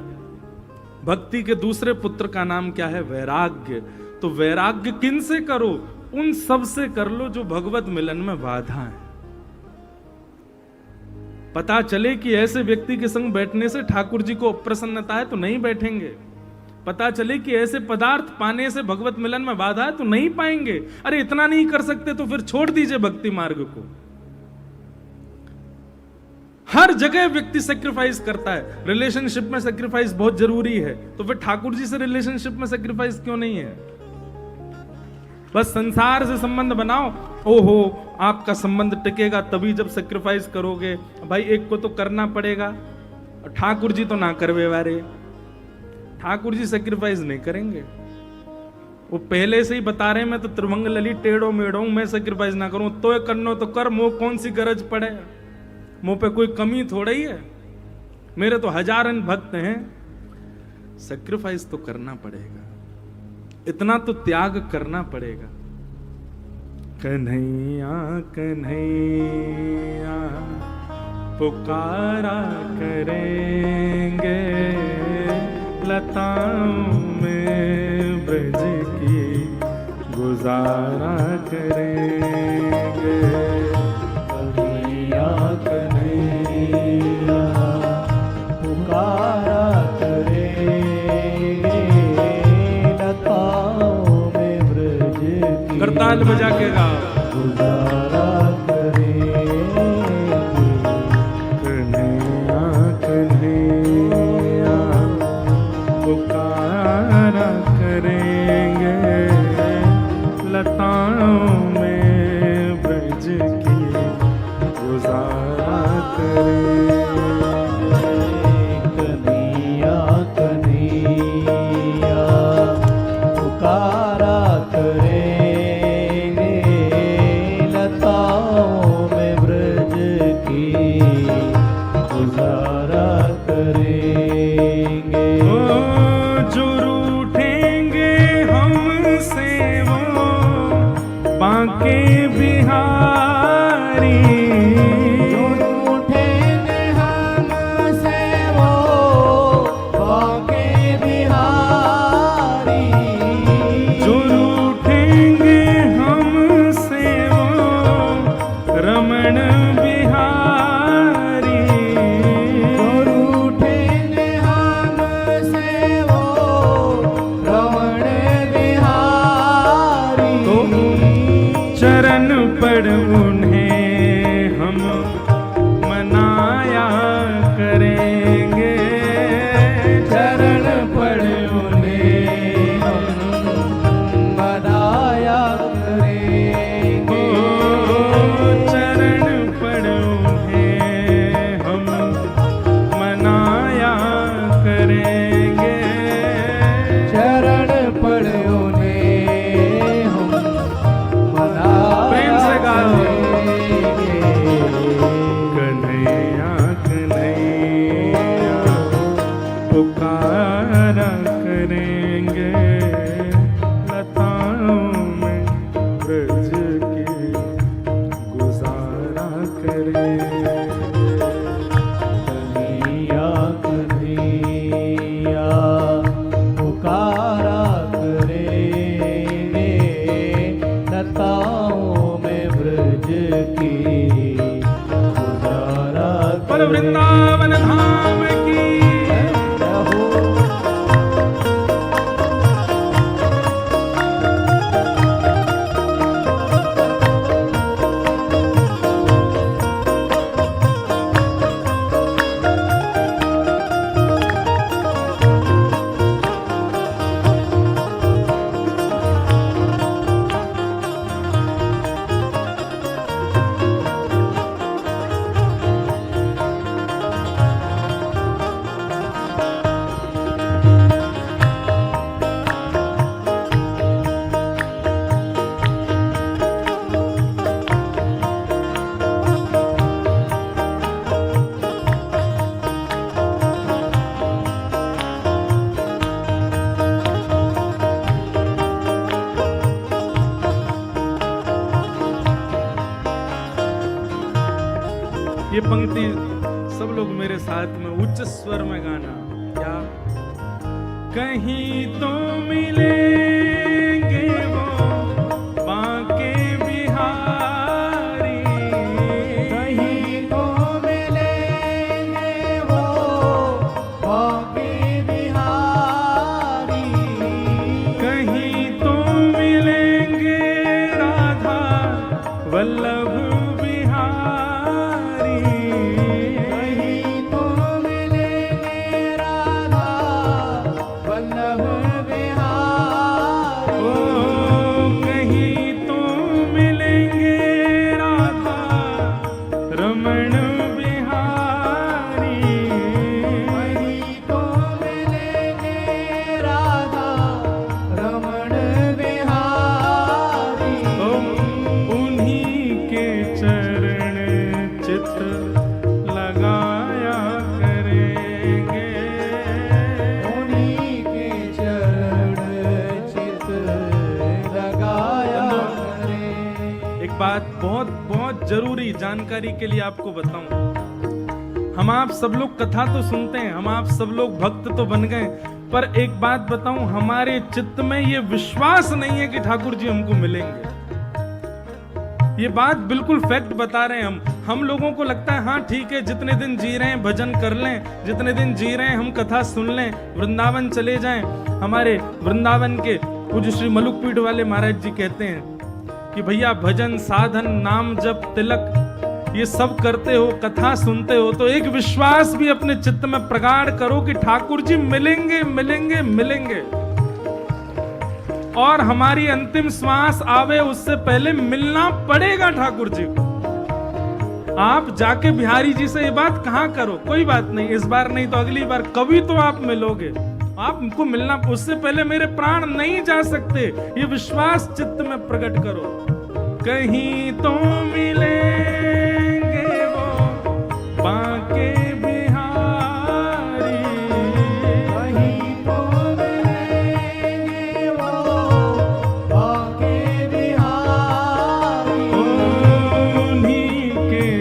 भक्ति के दूसरे पुत्र का नाम क्या है? वैराग्य। तो वैराग्य किन से करो? उन सब से कर लो जो भगवत मिलन में बाधा है। पता चले कि ऐसे व्यक्ति के संग बैठने से ठाकुर जी को अप्रसन्नता है तो नहीं बैठेंगे। पता चले कि ऐसे पदार्थ पाने से भगवत मिलन में बाधा है तो नहीं पाएंगे। अरे इतना नहीं कर सकते तो फिर छोड़ दीजिए भक्ति मार्ग को। हर जगह व्यक्ति सेक्रीफाइस करता है, रिलेशनशिप में सेक्रीफाइस बहुत जरूरी है, तो फिर ठाकुर जी से रिलेशनशिप में सेक्रीफाइस क्यों नहीं है? बस संसार से संबंध बनाओ, ओहो आपका संबंध टिकेगा तभी जब सेक्रीफाइस करोगे। भाई एक को तो करना पड़ेगा, और ठाकुर जी तो ना करवे वारे, ठाकुर जी सेक्रीफाइस नहीं करेंगे। वो पहले से ही बता रहे मैं तो त्रिभंग लली टेढ़ो मेढ़ो, मैं सेक्रीफाइस ना करूं तो करनो तो कर, मोह कौन सी गरज पड़े, मुंह पे कोई कमी थोड़ा ही है, मेरे तो हजारन भक्त हैं। सेक्रीफाइस तो करना पड़ेगा, इतना तो त्याग करना पड़ेगा। कन्हैया कन्हैया पुकारा करेंगे, लताओं में ब्रज की गुजारा करेंगे। कन्हैया कन्हैया पुकारा करेंगे, लताओं में ब्रज की करताल बजा के गाओ। गुजारा करेंगे। कन्हैया कन्हैया पुकारा करेंगे, लताओं में ब्रज जो रूठेंगे हमसे वो बाके बिहारी। जो रूठेंगे हमसे वो रमण बिहारी। जो रूठेंगे हमसे वो रमण बिहारी। तो चरण पड़ उन्हें हम मनाया करेंगे। चरण पड़ उन्हें हम मनाया करेंगे। चरण पड़ उन्हें हम मनाया करेंगे। चरण पड़ उन्हें हम मनाया प्रेम से गाओ। करेंगे। कन्हैया कन्हैया पुकारा करेंगे। लताओं में ब्रज के गुजारा करेंगे। कन्हैया कन्हैया पुकारा करेंगे। लताओं में ब्रज की गुजारा पर वृंदावन धाम की रहो। ये पंक्ति सब लोग मेरे साथ में उच्च स्वर में गाना। क्या? कहीं तो मिलेंगे वो बांके बिहारी। कहीं तो मिलेंगे वो बाके बिहारी। कहीं तो मिलेंगे राधा वल्लभ बिहारी। कहीं तो मिलेंगे राधा वल्लभ बिहारी। ओ कहीं तो मिलेंगे राधा रमण बिहारी। कहीं तो मिलेंगे राधा रमण बिहारी। ओ उन्हीं के चरण चित लगाया करेंगे। उन्हीं के चरण चित लगाया करें। एक बात बहुत बहुत जरूरी जानकारी के लिए आपको बताऊं। हम आप सब लोग कथा तो सुनते हैं, हम आप सब लोग भक्त तो बन गए, पर एक बात बताऊं, हमारे चित्त में ये विश्वास नहीं है कि ठाकुर जी हमको मिलेंगे। ये बात बिल्कुल फैक्ट बता रहे हैं हम लोगों को लगता है हाँ ठीक है, जितने दिन जी रहे हैं भजन कर लें, जितने दिन जी रहे हैं हम कथा सुन लें, वृंदावन चले जाएं। हमारे वृंदावन के पूज्य श्री मलुकपीठ वाले महाराज जी कहते हैं कि भैया भजन साधन नाम जप तिलक ये सब करते हो, कथा सुनते हो, तो एक विश्वास भी अपने चित्त में प्रगाढ़ करो कि ठाकुर जी मिलेंगे मिलेंगे मिलेंगे। और हमारी अंतिम श्वास आवे उससे पहले मिलना पड़ेगा ठाकुर जी को। आप जाके बिहारी जी से ये बात कहाँ करो, कोई बात नहीं, इस बार नहीं तो अगली बार कभी तो आप मिलोगे। आपको मिलना, उससे पहले मेरे प्राण नहीं जा सकते, ये विश्वास चित्त में प्रकट करो। कहीं तो मिलेंगे वो बांके बिहारी, कहीं तो मिलेंगे वो बाके बिहारी। उन्हीं के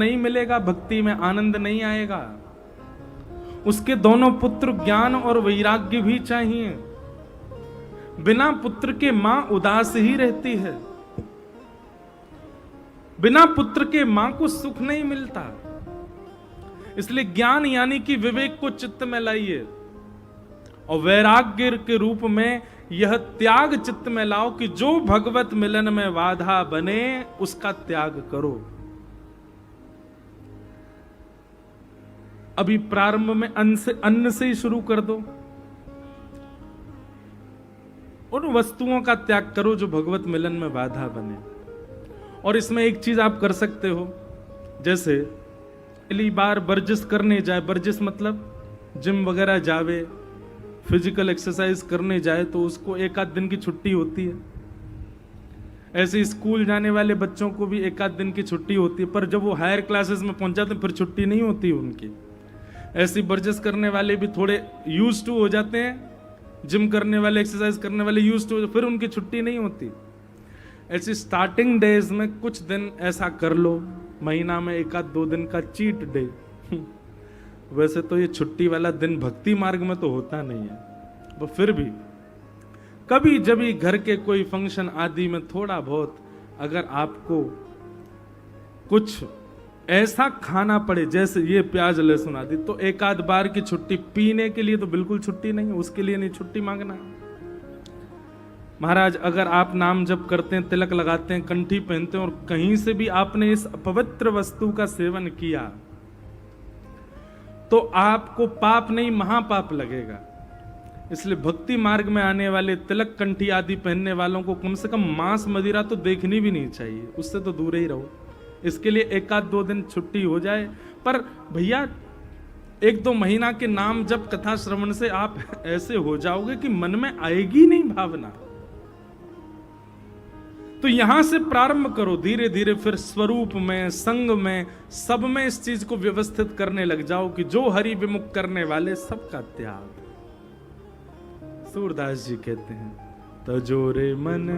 नहीं मिलेगा, भक्ति में आनंद नहीं आएगा। उसके दोनों पुत्र ज्ञान और वैराग्य भी चाहिए। बिना पुत्र के मां उदास ही रहती है, बिना पुत्र के मां को सुख नहीं मिलता। इसलिए ज्ञान यानी कि विवेक को चित्त में लाइए, और वैराग्य के रूप में यह त्याग चित्त में लाओ कि जो भगवत मिलन में बाधा बने उसका त्याग करो। अभी प्रारंभ में अन्न से ही शुरू कर दो। उन वस्तुओं का त्याग करो जो भगवत मिलन में बाधा बने। और इसमें एक चीज आप कर सकते हो, जैसे पहली बार वर्जिश करने जाए, वर्जिश मतलब जिम वगैरह जावे, फिजिकल एक्सरसाइज करने जाए, तो उसको एक आध दिन की छुट्टी होती है। ऐसे स्कूल जाने वाले बच्चों को भी एक आध दिन की छुट्टी होती है, पर जब वो हायर क्लासेस में पहुंच जाते हैं फिर छुट्टी नहीं होती उनकी। ऐसी वर्जिश करने वाले भी थोड़े यूज टू हो जाते हैं, जिम करने वाले, एक्सरसाइज करने वाले यूज टू, फिर उनकी छुट्टी नहीं होती। ऐसी स्टार्टिंग डेज में कुछ दिन ऐसा कर लो, महीना में एक आध 2 दिन का चीट डे। वैसे तो ये छुट्टी वाला दिन भक्ति मार्ग में तो होता नहीं है, तो फिर भी कभी जब भी घर के कोई फंक्शन आदि में थोड़ा बहुत अगर आपको कुछ ऐसा खाना पड़े, जैसे ये प्याज लहसुन आदि, तो एक आध बार की छुट्टी। पीने के लिए तो बिल्कुल छुट्टी नहीं, उसके लिए नहीं छुट्टी मांगना। महाराज, अगर आप नाम जप करते हैं, तिलक लगाते हैं, कंठी पहनते हैं, और कहीं से भी आपने इस अपवित्र वस्तु का सेवन किया, तो आपको पाप नहीं महापाप लगेगा। इसलिए भक्ति मार्ग में आने वाले तिलक, कंठी आदि पहनने वालों को कम से कम मांस मदिरा तो देखनी भी नहीं चाहिए, उससे तो दूर ही रहो। इसके लिए एक आध 2 दिन छुट्टी हो जाए, पर भैया 1-2 महीना के नाम जब कथा श्रवण से आप ऐसे हो जाओगे कि मन में आएगी नहीं भावना। तो यहां से प्रारंभ करो, धीरे धीरे फिर स्वरूप में, संग में, सब में इस चीज को व्यवस्थित करने लग जाओ कि जो हरि विमुख करने वाले सबका त्याग। सूरदास जी कहते हैं, तजोरे मन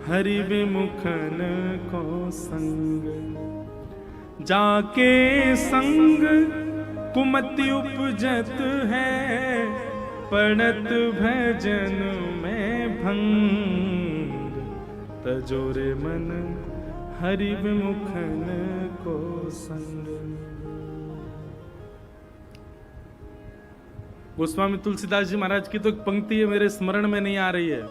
हरि विमुखन को संग, जाके संग कुमति उपजत है, पड़त भजन में भंग। तजोरे मन हरि विमुखन को संग। गोस्वामी तुलसीदास जी महाराज की तो एक पंक्ति है, मेरे स्मरण में नहीं आ रही है,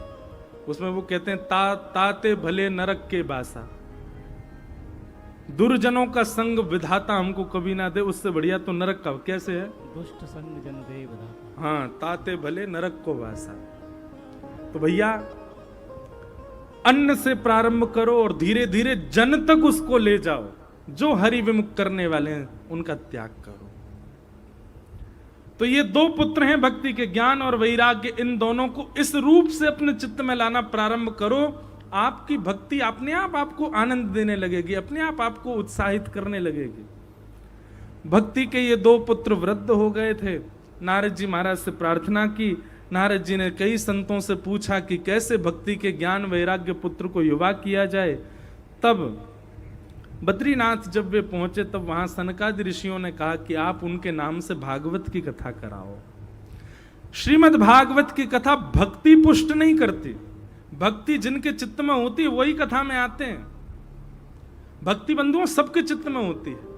उसमें वो कहते हैं, ताते भले नरक के बासा, दुर्जनों का संग विधाता हमको कभी ना दे, उससे बढ़िया तो नरक का। कैसे है? दुष्ट संग जन दे विधाता। हाँ, ताते भले नरक को बासा। तो भैया अन्न से प्रारंभ करो और धीरे धीरे जन तक उसको ले जाओ। जो हरि विमुख करने वाले हैं उनका त्याग करो। तो ये 2 पुत्र हैं भक्ति के, ज्ञान और वैराग्य। इन दोनों को इस रूप से अपने चित्त में लाना प्रारंभ करो, आपकी भक्ति अपने आप आपको आनंद देने लगेगी, अपने आप आपको उत्साहित करने लगेगी। भक्ति के ये 2 पुत्र वृद्ध हो गए थे। नारद जी महाराज से प्रार्थना की। नारद जी ने कई संतों से पूछा कि कैसे भक्ति के ज्ञान वैराग्य पुत्र को युवा किया जाए। तब बद्रीनाथ जब वे पहुंचे, तब वहां सनकादि ऋषियों ने कहा कि आप उनके नाम से भागवत की कथा कराओ। श्रीमद् भागवत की कथा भक्ति पुष्ट नहीं करती। भक्ति जिनके चित्त में होती है वही कथा में आते हैं। भक्ति बंधुओं सबके चित्त में होती है।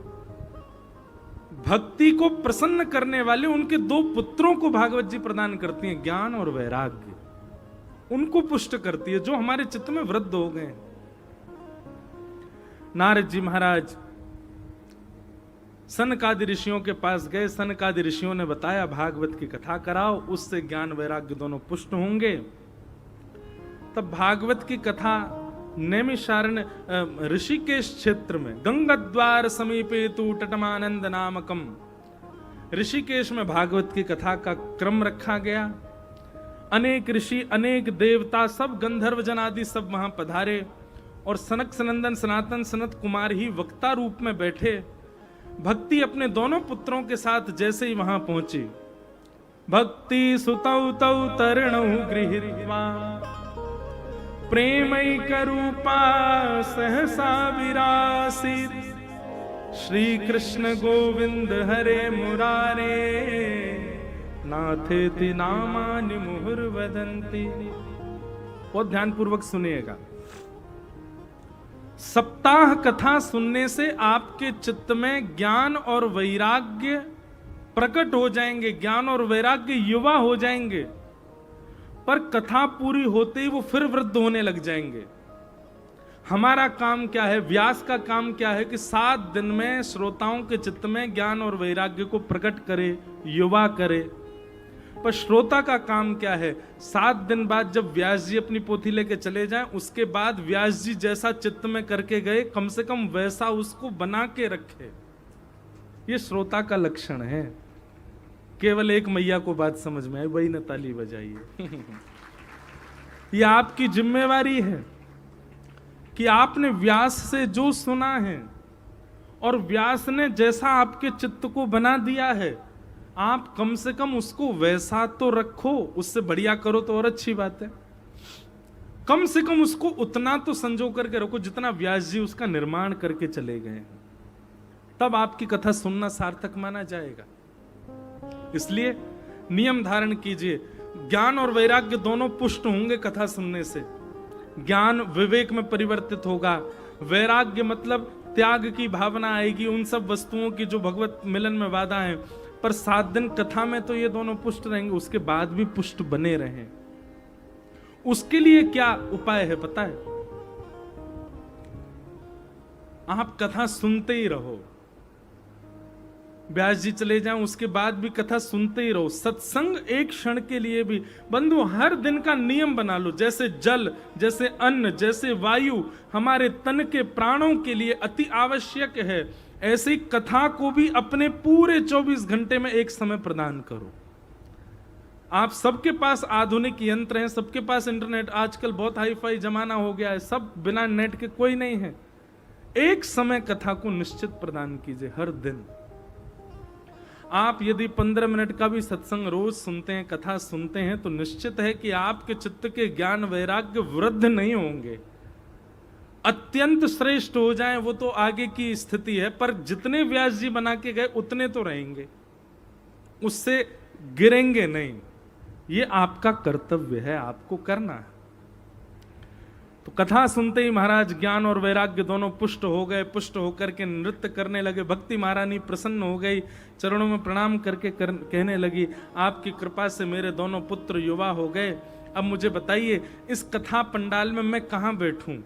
भक्ति को प्रसन्न करने वाले उनके 2 पुत्रों को भागवत जी प्रदान करती हैं, ज्ञान और वैराग्य। उनको पुष्ट करती है जो हमारे चित्त में वृद्ध हो गए। नारद जी महाराज सनकादि ऋषियों के पास गए। सनकादि ऋषियों ने बताया भागवत की कथा कराओ, उससे ज्ञान वैराग्य दोनों पुष्ट होंगे। तब भागवत की कथा नैमिषारण्य ऋषिकेश क्षेत्र में गंगाद्वार समीपे तु तटमानंद नामकम, ऋषिकेश में भागवत की कथा का क्रम रखा गया। अनेक ऋषि, अनेक देवता, सब गंधर्व जन आदि सब वहां पधारे और सनक सनंदन सनातन सनत कुमार ही वक्ता रूप में बैठे। भक्ति अपने दोनों पुत्रों के साथ जैसे ही वहां पहुंची, भक्ति सुतौ तौ तरणौ गृहीत्वा प्रेमैकरूपा सहसा विरासीत्, श्री कृष्ण गोविंद हरे मुरारे, नाथेति नामानि मुहुर्वदन्ति। बहुत ध्यानपूर्वक सुनिएगा। सप्ताह कथा सुनने से आपके चित्त में ज्ञान और वैराग्य प्रकट हो जाएंगे, ज्ञान और वैराग्य युवा हो जाएंगे, पर कथा पूरी होते ही वो फिर वृद्ध होने लग जाएंगे। हमारा काम क्या है, व्यास का काम क्या है कि 7 दिन में श्रोताओं के चित्त में ज्ञान और वैराग्य को प्रकट करे, युवा करे। पर श्रोता का काम क्या है, 7 दिन बाद जब व्यास जी अपनी पोथी लेके चले जाएं, उसके बाद व्यास जी जैसा चित्त में करके गए, कम से कम वैसा उसको बना के रखे। ये श्रोता का लक्षण है। केवल एक मैया को बात समझ में आई, वही ने ताली बजाइए। ये आपकी जिम्मेवारी है कि आपने व्यास से जो सुना है और व्यास ने जैसा आपके चित्त को बना दिया है, आप कम से कम उसको वैसा तो रखो। उससे बढ़िया करो तो और अच्छी बात है। कम से कम उसको उतना तो संजो करके रखो जितना व्यास जी उसका निर्माण करके चले गए हैं। तब आपकी कथा सुनना सार्थक माना जाएगा। इसलिए नियम धारण कीजिए। ज्ञान और वैराग्य दोनों पुष्ट होंगे कथा सुनने से। ज्ञान विवेक में परिवर्तित होगा, वैराग्य मतलब त्याग की भावना आएगी उन सब वस्तुओं की जो भगवत मिलन में वादा है। पर 7 दिन कथा में तो ये दोनों पुष्ट रहेंगे, उसके बाद भी पुष्ट बने रहें। उसके लिए क्या उपाय है पता है? आप कथा सुनते ही रहो। व्यास जी चले जाएं उसके बाद भी कथा सुनते ही रहो। सत्संग एक क्षण के लिए भी, बंधु हर दिन का नियम बना लो। जैसे जल, जैसे अन्न, जैसे वायु हमारे तन के प्राणों के लिए अति आवश्यक है, ऐसे ही कथा को भी अपने पूरे 24 घंटे में एक समय प्रदान करो। आप सबके पास आधुनिक यंत्र हैं, सबके पास इंटरनेट, आजकल बहुत हाईफाई जमाना हो गया है, सब बिना नेट के कोई नहीं है। एक समय कथा को निश्चित प्रदान कीजिए हर दिन। आप यदि 15 मिनट का भी सत्संग रोज सुनते हैं, कथा सुनते हैं, तो निश्चित है कि आपके चित्त के ज्ञान वैराग्य वृद्ध नहीं होंगे, अत्यंत श्रेष्ठ हो जाएं, वो तो आगे की स्थिति है। पर जितने व्यास जी बना के गए उतने तो रहेंगे, उससे गिरेंगे नहीं। ये आपका कर्तव्य है, आपको करना है। तो कथा सुनते ही महाराज ज्ञान और वैराग्य दोनों पुष्ट हो गए। पुष्ट होकर के नृत्य करने लगे। भक्ति महारानी प्रसन्न हो गई, चरणों में प्रणाम करके कहने लगी, आपकी कृपा से मेरे दोनों पुत्र युवा हो गए। अब मुझे बताइए इस कथा पंडाल में मैं कहां बैठूं?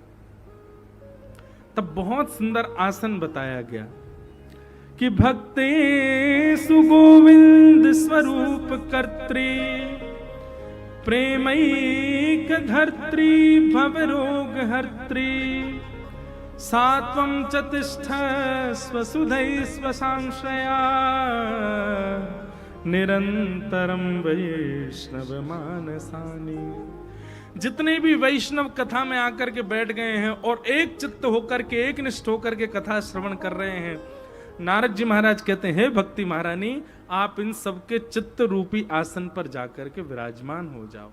तब बहुत सुंदर आसन बताया गया कि भक्ते सुगोविंद स्वरूप कर्त्री, प्रेमैक धर्त्री भवरोग हर्त्री, सात्वं च तिष्ठस्व सुधैस्व सांश्रया, निरंतरम वैष्णव मानसानि। जितने भी वैष्णव कथा में आकर के बैठ गए हैं और एक चित्त होकर के, एक निष्ठ होकर के कथा श्रवण कर रहे हैं, नारद जी महाराज कहते हैं, भक्ति महारानी आप इन सबके चित्त रूपी आसन पर जाकर के विराजमान हो जाओ।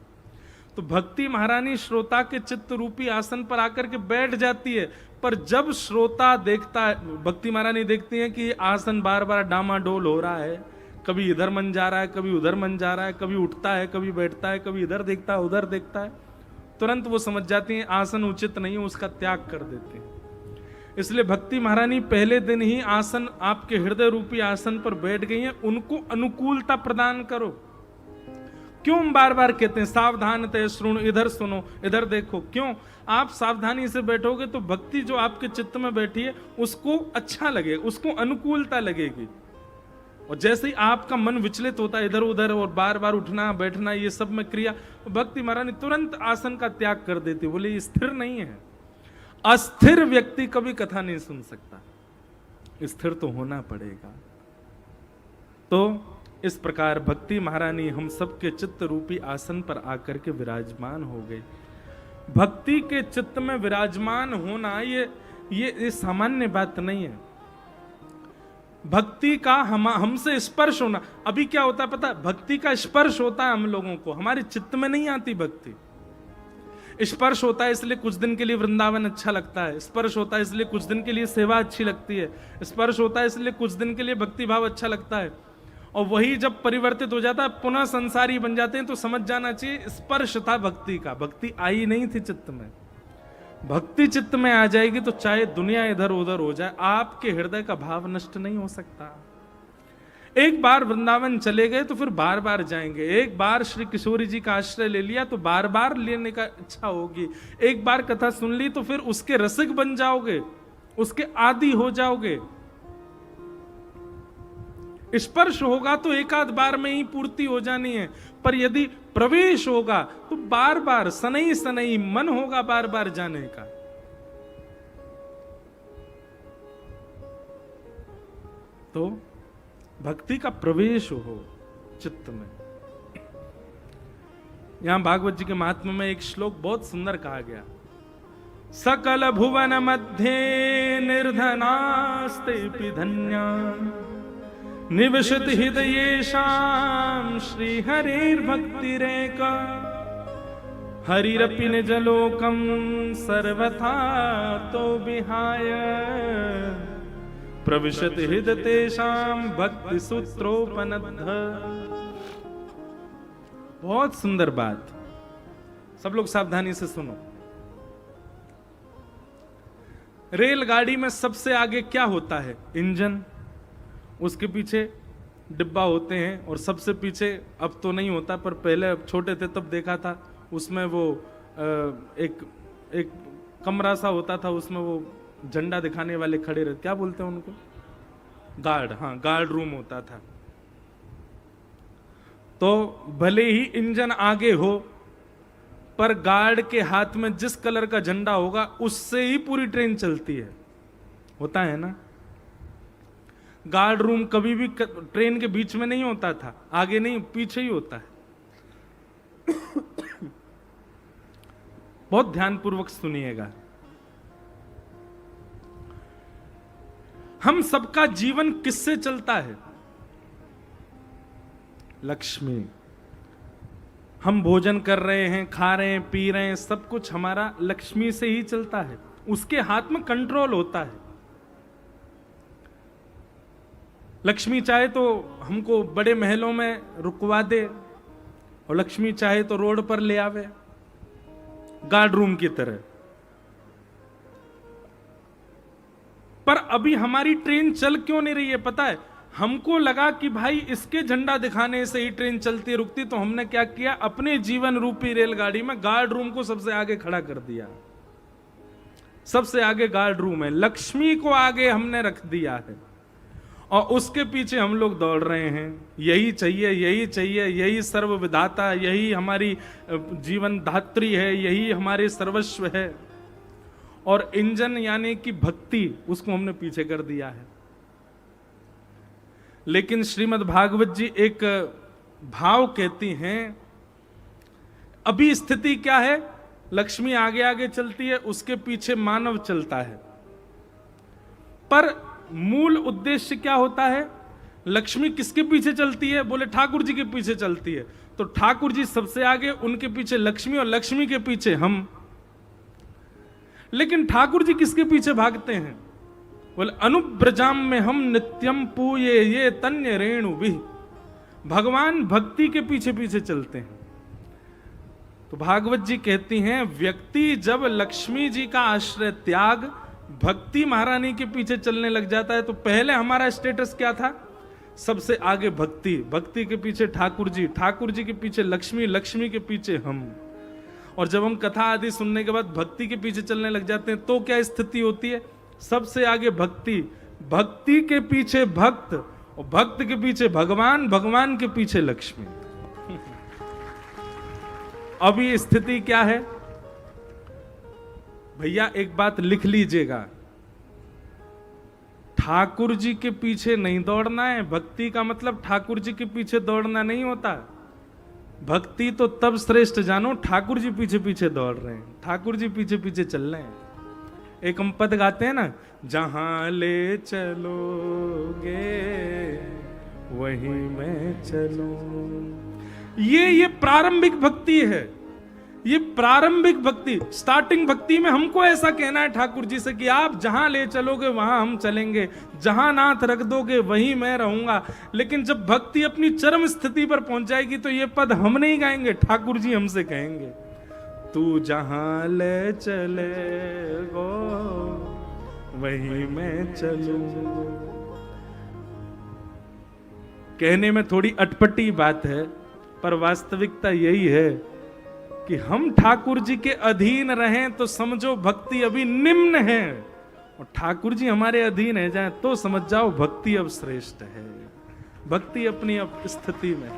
तो भक्ति महारानी श्रोता के चित्त रूपी आसन पर आकर के बैठ जाती है। पर जब श्रोता देखता है, भक्ति महारानी देखती है कि आसन बार बार डामाडोल हो रहा है, कभी इधर मन जा रहा है, कभी उधर मन जा रहा है, कभी उठता है, कभी बैठता है, कभी इधर देखता है, उधर देखता है, तुरंत वो समझ जाती है आसन उचित नहीं है, उसका त्याग कर देते हैं। इसलिए भक्ति महारानी पहले दिन ही आसन, आपके हृदय रूपी आसन पर बैठ गई हैं, उनको अनुकूलता प्रदान करो। क्यों हम बार बार कहते हैं सावधान ते श्रुण, इधर सुनो, इधर देखो? क्यों? आप सावधानी से बैठोगे तो भक्ति जो आपके चित्त में बैठी है उसको अच्छा लगे, उसको अनुकूलता लगेगी। और जैसे ही आपका मन विचलित होता है इधर उधर और बार बार उठना बैठना ये सब में क्रिया, भक्ति महारानी तुरंत आसन का त्याग कर देती। बोले ये स्थिर नहीं है। अस्थिर व्यक्ति कभी कथा नहीं सुन सकता, स्थिर तो होना पड़ेगा। तो इस प्रकार भक्ति महारानी हम सबके चित्त रूपी आसन पर आकर के विराजमान हो गई। भक्ति के चित्त में विराजमान होना ये सामान्य बात नहीं है। भक्ति का हमसे स्पर्श होना, अभी क्या होता है पता है? भक्ति का स्पर्श होता है हम लोगों को, हमारे चित्त में नहीं आती भक्ति। स्पर्श होता है इसलिए कुछ दिन के लिए वृंदावन अच्छा लगता है, स्पर्श होता है इसलिए कुछ दिन के लिए सेवा अच्छी लगती है, स्पर्श होता है इसलिए कुछ दिन के लिए भक्ति भाव अच्छा लगता है, और वही जब परिवर्तित हो जाता है पुनः संसारी बन जाते हैं, तो समझ जाना चाहिए स्पर्श था भक्ति का, भक्ति आई नहीं थी चित्त में। भक्ति चित्त में आ जाएगी तो चाहे दुनिया इधर उधर हो जाए, आपके हृदय का भाव नष्ट नहीं हो सकता। एक बार वृंदावन चले गए तो फिर बार बार जाएंगे, एक बार श्री किशोरी जी का आश्रय ले लिया तो बार बार लेने का इच्छा होगी, एक बार कथा सुन ली तो फिर उसके रसिक बन जाओगे, उसके आदी हो जाओगे। स्पर्श होगा तो एक आध बार में ही पूर्ति हो जानी है, पर यदि प्रवेश होगा तो बार बार सनई सनई मन होगा बार बार जाने का। तो भक्ति का प्रवेश हो चित्त में। यहां भागवत जी के महात्म्य में एक श्लोक बहुत सुंदर कहा गया, सकल भुवन मध्य निर्धनास्ते धन्या निवसति हृदयेषां श्री हरिर्भक्तिरेका हरिरपि निजलोकं सर्वथा तो विहाय प्रविशति हृदयेषां भक्ति सूत्रोपनद्ध। बहुत सुंदर बात, सब लोग सावधानी से सुनो। रेलगाड़ी में सबसे आगे क्या होता है? इंजन, उसके पीछे डिब्बा होते हैं, और सबसे पीछे, अब तो नहीं होता पर पहले छोटे थे तब देखा था, उसमें वो एक कमरा सा होता था, उसमें वो झंडा दिखाने वाले खड़े रहते, क्या बोलते हैं उनको? गार्ड। हाँ, गार्ड रूम होता था। तो भले ही इंजन आगे हो, पर गार्ड के हाथ में जिस कलर का झंडा होगा उससे ही पूरी ट्रेन चलती है, होता है ना? गार्ड रूम कभी भी ट्रेन के बीच में नहीं होता था, आगे नहीं पीछे ही होता है। बहुत ध्यानपूर्वक सुनिएगा। हम सबका जीवन किससे चलता है? लक्ष्मी। हम भोजन कर रहे हैं, खा रहे हैं, पी रहे हैं, सब कुछ हमारा लक्ष्मी से ही चलता है, उसके हाथ में कंट्रोल होता है। लक्ष्मी चाहे तो हमको बड़े महलों में रुकवा दे, और लक्ष्मी चाहे तो रोड पर ले आवे, गार्ड रूम की तरह। पर अभी हमारी ट्रेन चल क्यों नहीं रही है पता है? हमको लगा कि भाई इसके झंडा दिखाने से ही ट्रेन चलती रुकती, तो हमने क्या किया, अपने जीवन रूपी रेलगाड़ी में गार्ड रूम को सबसे आगे खड़ा कर दिया। सबसे आगे गार्ड रूम है, लक्ष्मी को आगे हमने रख दिया है, और उसके पीछे हम लोग दौड़ रहे हैं। यही चाहिए, यही चाहिए, यही सर्व विधाता, यही हमारी जीवन धात्री है, यही हमारे सर्वस्व है। और इंजन यानी कि भक्ति, उसको हमने पीछे कर दिया है। लेकिन श्रीमद् भागवत जी एक भाव कहती हैं, अभी स्थिति क्या है? लक्ष्मी आगे आगे चलती है, उसके पीछे मानव चलता है। पर मूल उद्देश्य क्या होता है? लक्ष्मी किसके पीछे चलती है? बोले ठाकुर जी के पीछे चलती है। तो ठाकुर जी सबसे आगे, उनके पीछे लक्ष्मी, और लक्ष्मी के पीछे हम। लेकिन ठाकुर जी किसके पीछे भागते हैं? बोले अनुब्रजाम में हम नित्यम पूये ये तन्य रेणु भी। भगवान भक्ति के पीछे पीछे चलते हैं। तो भागवत जी कहती हैं, व्यक्ति जब लक्ष्मी जी का आश्रय त्याग भक्ति महारानी के पीछे चलने लग जाता है, तो पहले हमारा स्टेटस क्या था? सबसे आगे भक्ति, भक्ति के पीछे ठाकुर जी, ठाकुर जी के पीछे लक्ष्मी, लक्ष्मी के पीछे हम। और जब हम कथा आदि सुनने के बाद भक्ति के पीछे चलने लग जाते हैं, तो क्या स्थिति होती है? सबसे आगे भक्ति, भक्ति के पीछे भक्त, और भक्त के पीछे भगवान, भगवान के पीछे लक्ष्मी। अभी स्थिति क्या है भैया? एक बात लिख लीजिएगा, ठाकुर जी के पीछे नहीं दौड़ना है। भक्ति का मतलब ठाकुर जी के पीछे दौड़ना नहीं होता। भक्ति तो तब श्रेष्ठ जानो, ठाकुर जी पीछे पीछे दौड़ रहे हैं, ठाकुर जी पीछे पीछे चल रहे हैं। एक हम पद गाते हैं ना, जहां ले चलोगे वहीं मैं चलूं। ये प्रारंभिक भक्ति है, ये प्रारंभिक भक्ति, स्टार्टिंग भक्ति में हमको ऐसा कहना है ठाकुर जी से कि आप जहां ले चलोगे वहां हम चलेंगे, जहां नाथ रख दोगे वहीं मैं रहूंगा। लेकिन जब भक्ति अपनी चरम स्थिति पर पहुंच जाएगी तो ये पद हम नहीं गाएंगे, ठाकुर जी हमसे कहेंगे, तू जहां ले चले गो वहीं मैं चलूंगा। कहने में थोड़ी अटपटी बात है, पर वास्तविकता यही है कि हम ठाकुर जी के अधीन रहें तो समझो भक्ति अभी निम्न है, और ठाकुर जी हमारे अधीन है जाए तो समझ जाओ भक्ति अब श्रेष्ठ है। भक्ति अपनी अब स्थिति में।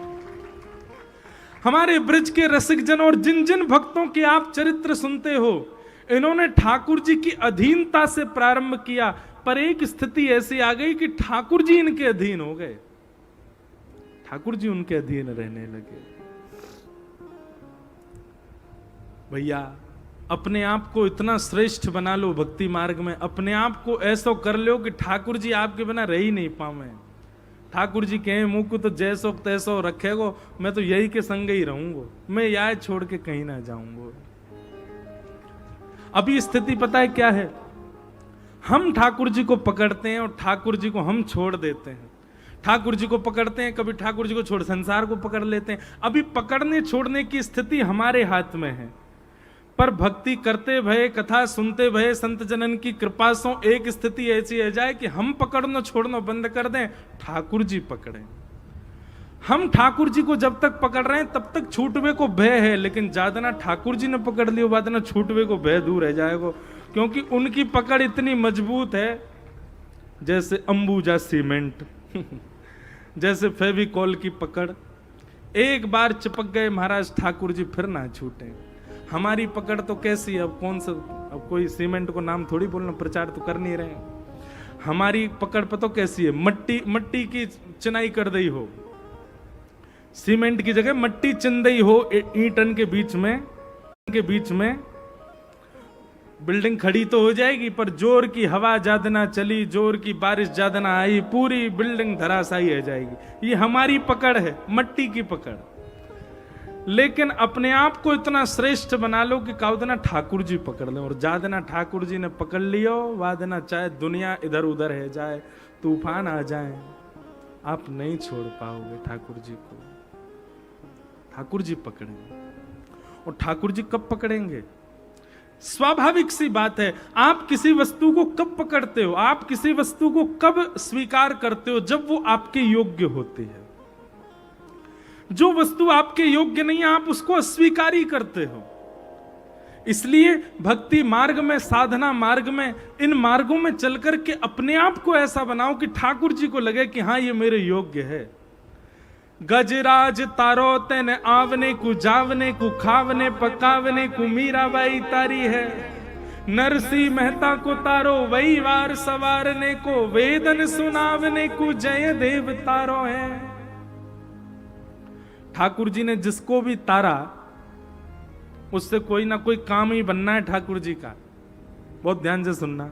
हमारे ब्रज के रसिक जन और जिन जिन भक्तों के आप चरित्र सुनते हो, इन्होंने ठाकुर जी की अधीनता से प्रारंभ किया, पर एक स्थिति ऐसी आ गई कि ठाकुर जी इनके अधीन हो गए, ठाकुर जी उनके अधीन रहने लगे। भैया अपने आप को इतना श्रेष्ठ बना लो भक्ति मार्ग में, अपने आप को ऐसा कर लो कि ठाकुर जी आपके बिना रह ही नहीं पावे। ठाकुर जी कहें मुंह को तो जैसो तैसो रखेगो, मैं तो यही के संग ही रहूंगा, मैं याद छोड़ के कहीं ना जाऊंगा। अभी स्थिति पता है क्या है, हम ठाकुर जी को पकड़ते हैं और ठाकुर जी को हम छोड़ देते हैं। ठाकुर जी को पकड़ते हैं, कभी ठाकुर जी को छोड़ संसार को पकड़ लेते हैं। अभी पकड़ने छोड़ने की स्थिति हमारे हाथ में है, पर भक्ति करते भये, कथा सुनते भये, संत जनन की कृपा से एक स्थिति ऐसी आ जाए कि हम पकड़ना छोड़ना बंद कर दें, ठाकुर जी पकड़ें। हम ठाकुर जी को जब तक पकड़ रहे हैं तब तक छूटवे को भय है, लेकिन ज्यादा ना ठाकुर जी ने पकड़ लियो बाद ना छूटवे को भय दूर रह जाएगा, क्योंकि उनकी पकड़ इतनी मजबूत है जैसे अंबुजा सीमेंट जैसे फेविकॉल की पकड़। एक बार चिपक गए महाराज ठाकुर जी फिर ना छूटे। हमारी पकड़ तो कैसी, अब कौन सा, अब कोई सीमेंट को नाम थोड़ी बोलना, प्रचार तो कर नहीं रहे। हमारी पकड़ पर तो कैसी है, मट्टी की चिनाई कर दी हो, सीमेंट की जगह मट्टी चिंदई हो, ईंटन के बीच में बिल्डिंग खड़ी तो हो जाएगी, पर जोर की हवा ज्यादा ना चली, जोर की बारिश ज्यादा ना आई, पूरी बिल्डिंग धराशायी हो जाएगी। ये हमारी पकड़ है, मट्टी की पकड़। लेकिन अपने आप को इतना श्रेष्ठ बना लो कि काउदना ठाकुर जी पकड़ ले, और ज्यादा ठाकुर जी ने पकड़ लियो वादना, चाहे दुनिया इधर उधर है जाए, तूफान आ जाए, आप नहीं छोड़ पाओगे ठाकुर जी को। ठाकुर जी पकड़ेंगे। और ठाकुर जी कब पकड़ेंगे? स्वाभाविक सी बात है, आप किसी वस्तु को कब पकड़ते हो, आप किसी वस्तु को कब स्वीकार करते हो? जब वो आपके योग्य होती है। जो वस्तु आपके योग्य नहीं है आप उसको अस्वीकार ही करते हो। इसलिए भक्ति मार्ग में, साधना मार्ग में, इन मार्गों में चलकर के अपने आप को ऐसा बनाओ कि ठाकुर जी को लगे कि हाँ ये मेरे योग्य है। गजराज तारो तेने आवने को, जावने को, खावने पकावने को मीराबाई तारी है। नरसी मेहता को तारो वही वार सवारने को, वेदन सुनावने को जय देव तारो है। ठाकुर जी ने जिसको भी तारा उससे कोई ना कोई काम ही बनना है ठाकुर जी का। बहुत ध्यान से सुनना।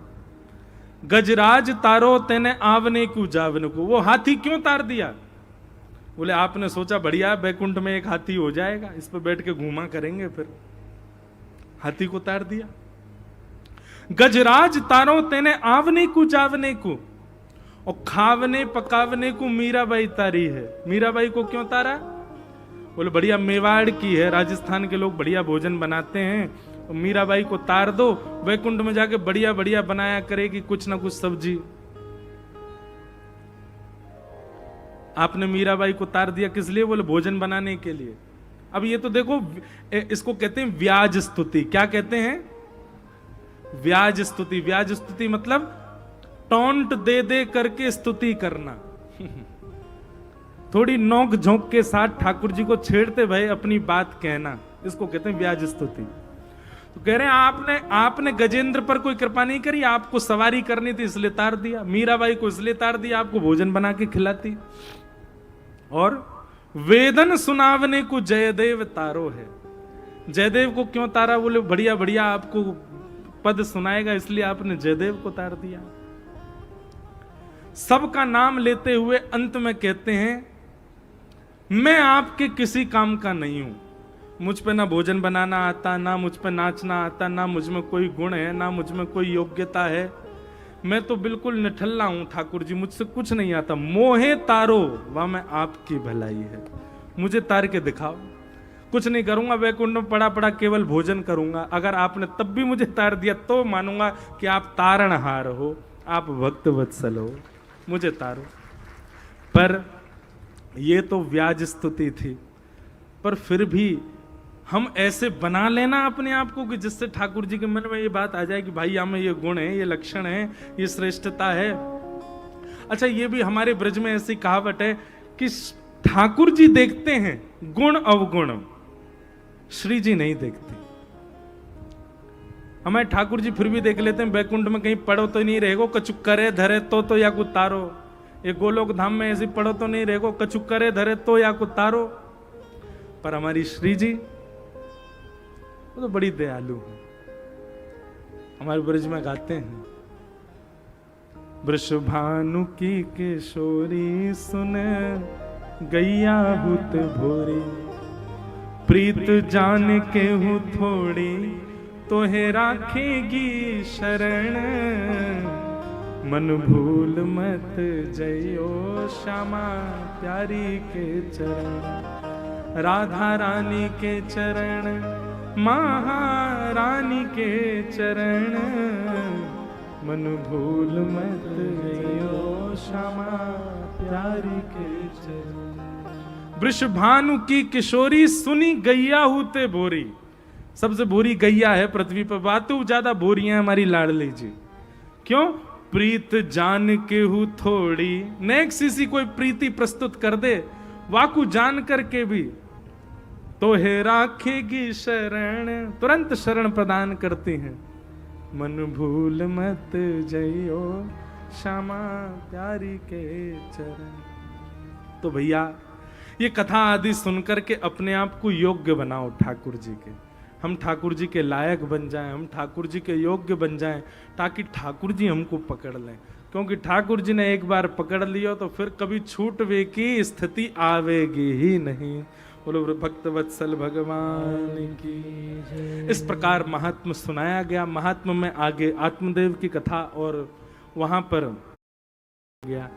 गजराज तारो तेने आवने को, जावने को। वो हाथी क्यों तार दिया? बोले आपने सोचा बढ़िया बैकुंठ में एक हाथी हो जाएगा, इस पर बैठ के घूमा करेंगे, फिर हाथी को तार दिया। गजराज तारो तेने आवने को, जावने को, और खावने पकावने को मीराबाई तारी है। मीराबाई को क्यों तारा? बोले बढ़िया मेवाड़ की है, राजस्थान के लोग बढ़िया भोजन बनाते हैं, और मीराबाई को तार दो, बैकुंठ में जाके बढ़िया बढ़िया बनाया करेगी कुछ ना कुछ सब्जी। आपने मीराबाई को तार दिया किस लिए? बोले भोजन बनाने के लिए। अब ये तो देखो, इसको कहते हैं व्याज स्तुति। क्या कहते हैं? व्याज स्तुति। व्याज स्तुति मतलब टॉन्ट दे दे करके स्तुति करना। थोड़ी नोक झोंक के साथ ठाकुर जी को छेड़ते भय अपनी बात कहना, इसको कहते हैं व्याज स्तुति। तो कह रहे हैं आपने गजेंद्र पर कोई कृपा नहीं करी, आपको सवारी करनी थी इसलिए तार दिया, मीराबाई को इसलिए तार दिया आपको भोजन बना के खिलाती। और वेदन सुनावने को जयदेव तारो है। जयदेव को क्यों तारा? बोले बढ़िया बढ़िया आपको पद सुनाएगा इसलिए आपने जयदेव को तार दिया। सबका नाम लेते हुए अंत में कहते हैं मैं आपके किसी काम का नहीं हूं, मुझ पे ना भोजन बनाना आता, ना मुझ पे नाचना आता, ना मुझ में कोई गुण है, ना मुझ में कोई योग्यता है। मैं तो बिल्कुल निठल्ला हूं ठाकुर जी, मुझसे कुछ नहीं आता। मोहे तारो वह मैं आपकी भलाई है, मुझे तार के दिखाओ। कुछ नहीं करूंगा, वैकुंठ में पड़ा पड़ा केवल भोजन करूंगा। अगर आपने तब भी मुझे तार दिया तो मानूंगा कि आप तारणहार हो, आप भक्त वत्सल हो, मुझे तारो। पर ये तो व्याज स्तुति थी, पर फिर भी हम ऐसे बना लेना अपने आप को कि जिससे ठाकुर जी के मन में ये बात आ जाए कि भाई हमें ये गुण है, ये लक्षण है, ये श्रेष्ठता है। अच्छा, ये भी हमारे ब्रज में ऐसी कहावत है कि ठाकुर जी देखते हैं गुण अवगुण, श्री जी नहीं देखते। हमें ठाकुर जी फिर भी देख लेते हैं, बैकुंठ में कहीं पड़ो तो नहीं रहेगो, कछु करे धरे तो या कुछ तारो। ये गोलोक धाम में ऐसी पड़ो तो नहीं रहेगो, कछु करे धरे तो या कुछ तारो। पर हमारी श्री जी वो तो बड़ी दयालु है। हमारे ब्रज में गाते हैं, वृषभानु की किशोरी सुन गैया भूत भोरी, प्रीत जान के हूँ थोड़ी तो है राखेगी शरण, मन भूल मत जइयो श्यामा प्यारी के चरण, राधा रानी के चरण, महारानी के चरण, मन भूल मत जइयो श्यामा प्यारी के चरण। वृषभानु की किशोरी सुनी गैया हूते बोरी। सबसे बोरी गैया है पृथ्वी पर, बातों ज्यादा बोरी है हमारी लाडली जी। क्यों? प्रीत जान के हूँ थोड़ी। नेक्स्ट किसी कोई प्रीति प्रस्तुत कर दे, वाकु जान करके भी तो है राखेगी शरण, तुरंत शरण प्रदान करती हैं। मन भूल मत जइयो श्यामा प्यारी के चरण। तो भैया ये कथा आदि सुनकर के अपने आप को योग्य बनाओ ठाकुर जी के। हम ठाकुर जी के लायक बन जाएं, हम ठाकुर जी के योग्य बन जाएं, ताकि ठाकुर जी हमको पकड़ लें। क्योंकि ठाकुर जी ने एक बार पकड़ लियो तो फिर कभी छूटवे की स्थिति आवेगी ही नहीं। बोलो भक्त वत्सल भगवान की। इस प्रकार महात्म सुनाया गया। महात्म में आगे आत्मदेव की कथा और वहां पर गया,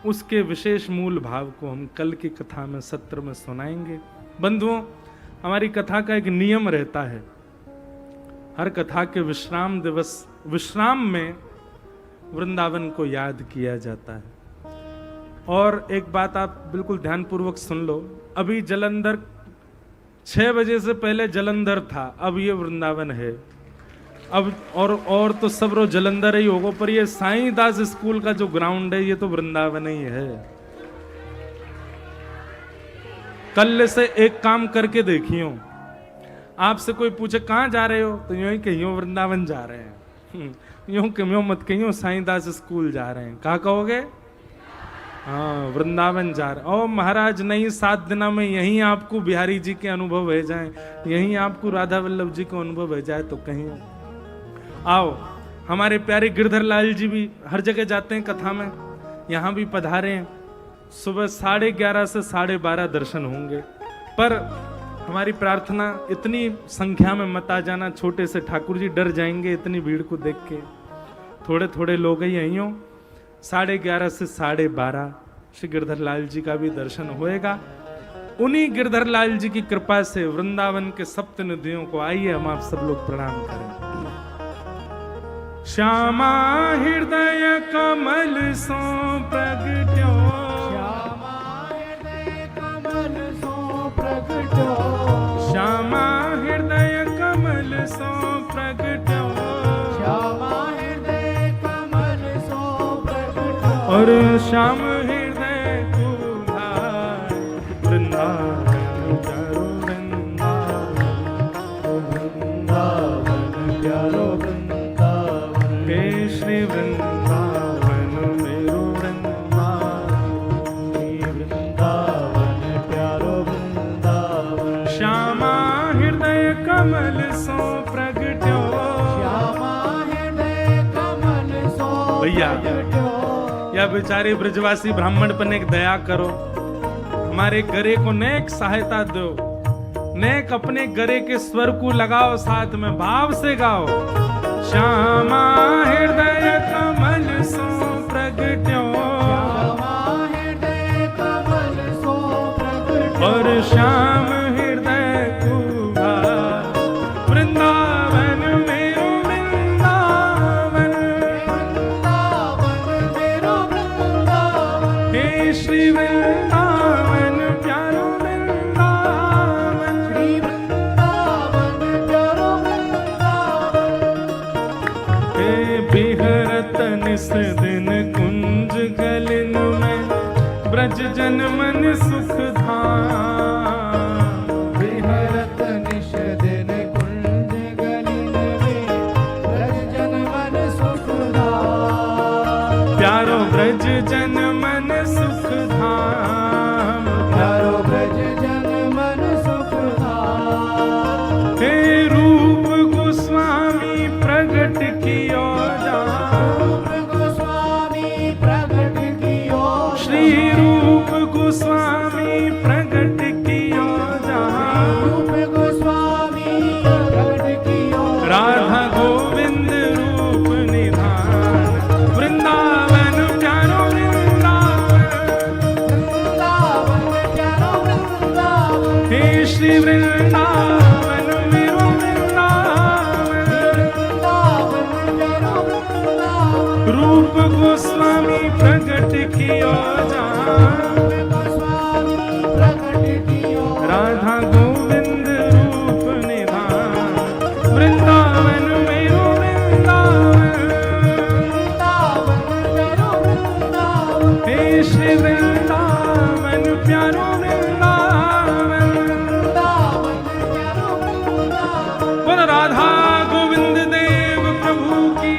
उसके विशेष मूल भाव को हम कल की कथा में सत्र में सुनाएंगे। बंधुओं, हमारी कथा का एक नियम रहता है, हर कथा के विश्राम दिवस, विश्राम में वृंदावन को याद किया जाता है। और एक बात आप बिल्कुल ध्यानपूर्वक सुन लो, अभी जलंधर 6 बजे से पहले जलंधर था, अब ये वृंदावन है। अब और तो सब रोज जलंधर ही होगा, पर ये साईं दास स्कूल का जो ग्राउंड है ये तो वृंदावन ही है। कल से एक काम करके देखियो, आपसे कोई पूछे कहां जा रहे हो तो यूं ही कहियो वृंदावन जा रहे हैं, यूं मत कहियो साईं दास स्कूल जा रहे हैं। कहा कहोगे? हाँ, वृंदावन जा रहे। ओ महाराज नहीं, 7 दिनों में यहीं आपको बिहारी जी के अनुभव हो जाए, यहीं आपको राधा वल्लभ जी को अनुभव हो जाए तो कहीं आओ। हमारे प्यारे गिरधर लाल जी भी हर जगह जाते हैं कथा में, यहाँ भी पधारे हैं। सुबह 11:30 से 12:30 दर्शन होंगे। पर हमारी प्रार्थना, इतनी संख्या में मत आ जाना, छोटे से ठाकुर जी डर जाएंगे इतनी भीड़ को देख के। थोड़े थोड़े लोग ही यहीं हो। 11:30 से 12:30 श्री गिरधर लाल जी का भी दर्शन होएगा। उन्हीं गिरधर लाल जी की कृपा से वृंदावन के सप्त नदियों को आइए हम आप सब लोग प्रणाम करें। श्यामा हृदय कमल सो प्रगट्यो, श्यामा हृदय कमल सो प्रगट्यो, श्यामा हृदय कमल सो प्रगट्यो, श्यामा हृदय कमल सो प्रगट्यो, और श्याम हृदय तुम्हार वृंदावन प्यारो वृंदावन प्यारो वृंदावन, हे श्री वृंदावन मेरो वृंदावन, वृंदावन प्यारो वृंदावन, श्यामा हृदय कमल सो प्रगट्यो। श्यामा हृदय कमल सो भैया प्रगट्यो, या बेचारे ब्रजवासी ब्राह्मण पर एक दया करो, हमारे घरे को नेक सहायता दो, नेक अपने गरे के स्वर को लगाओ, साथ में भाव से गाओ। श्यामा हृदय कमल सो प्रगट्यो, और श्याम हृदय कुभा वृंदावन मेरो वृंदावन, हे श्री वृंदावन प्यारो वृंदावन, हे बिहरत निस दिन कुंज गलिन में, ब्रज जन मन सुख धाम। विहरत निश दिन कुंज गलिन में, ब्रज जन मन सुख धाम। प्यारो ब्रज जन मन सुख धाम, प्यारो ब्रज जन मन सुख धाम। हे रूप गोस्वामी प्रगट कियो जा, रूप गोस्वामी प्रगट कियो जा। श्री रूप गोस्वामी प्रगट कियो जा, रूप गोस्वामी प्रगट कियो जा। राधा गोविंद रूप निधान, वृंदावन प्यारो वृंदावन, वृंदावन प्यारो वृंदावन, हे श्री वृंदावन मेरो वृंदावन। वृंदावन प्यारो वृंदावन। रूप गोस्वामी प्रगट कियो जा, गोस्वामी प्रगट कियो जा। राधा गोविंद रूप निधान, वृंदावन मेरो वृंदावन, वृंदावन प्यारो वृंदावन, हे श्री वृंदावन प्यारो वृंदावन। वृंदावन प्यारो वृंदावन। बोल राधा गोविंद देव प्रभु की।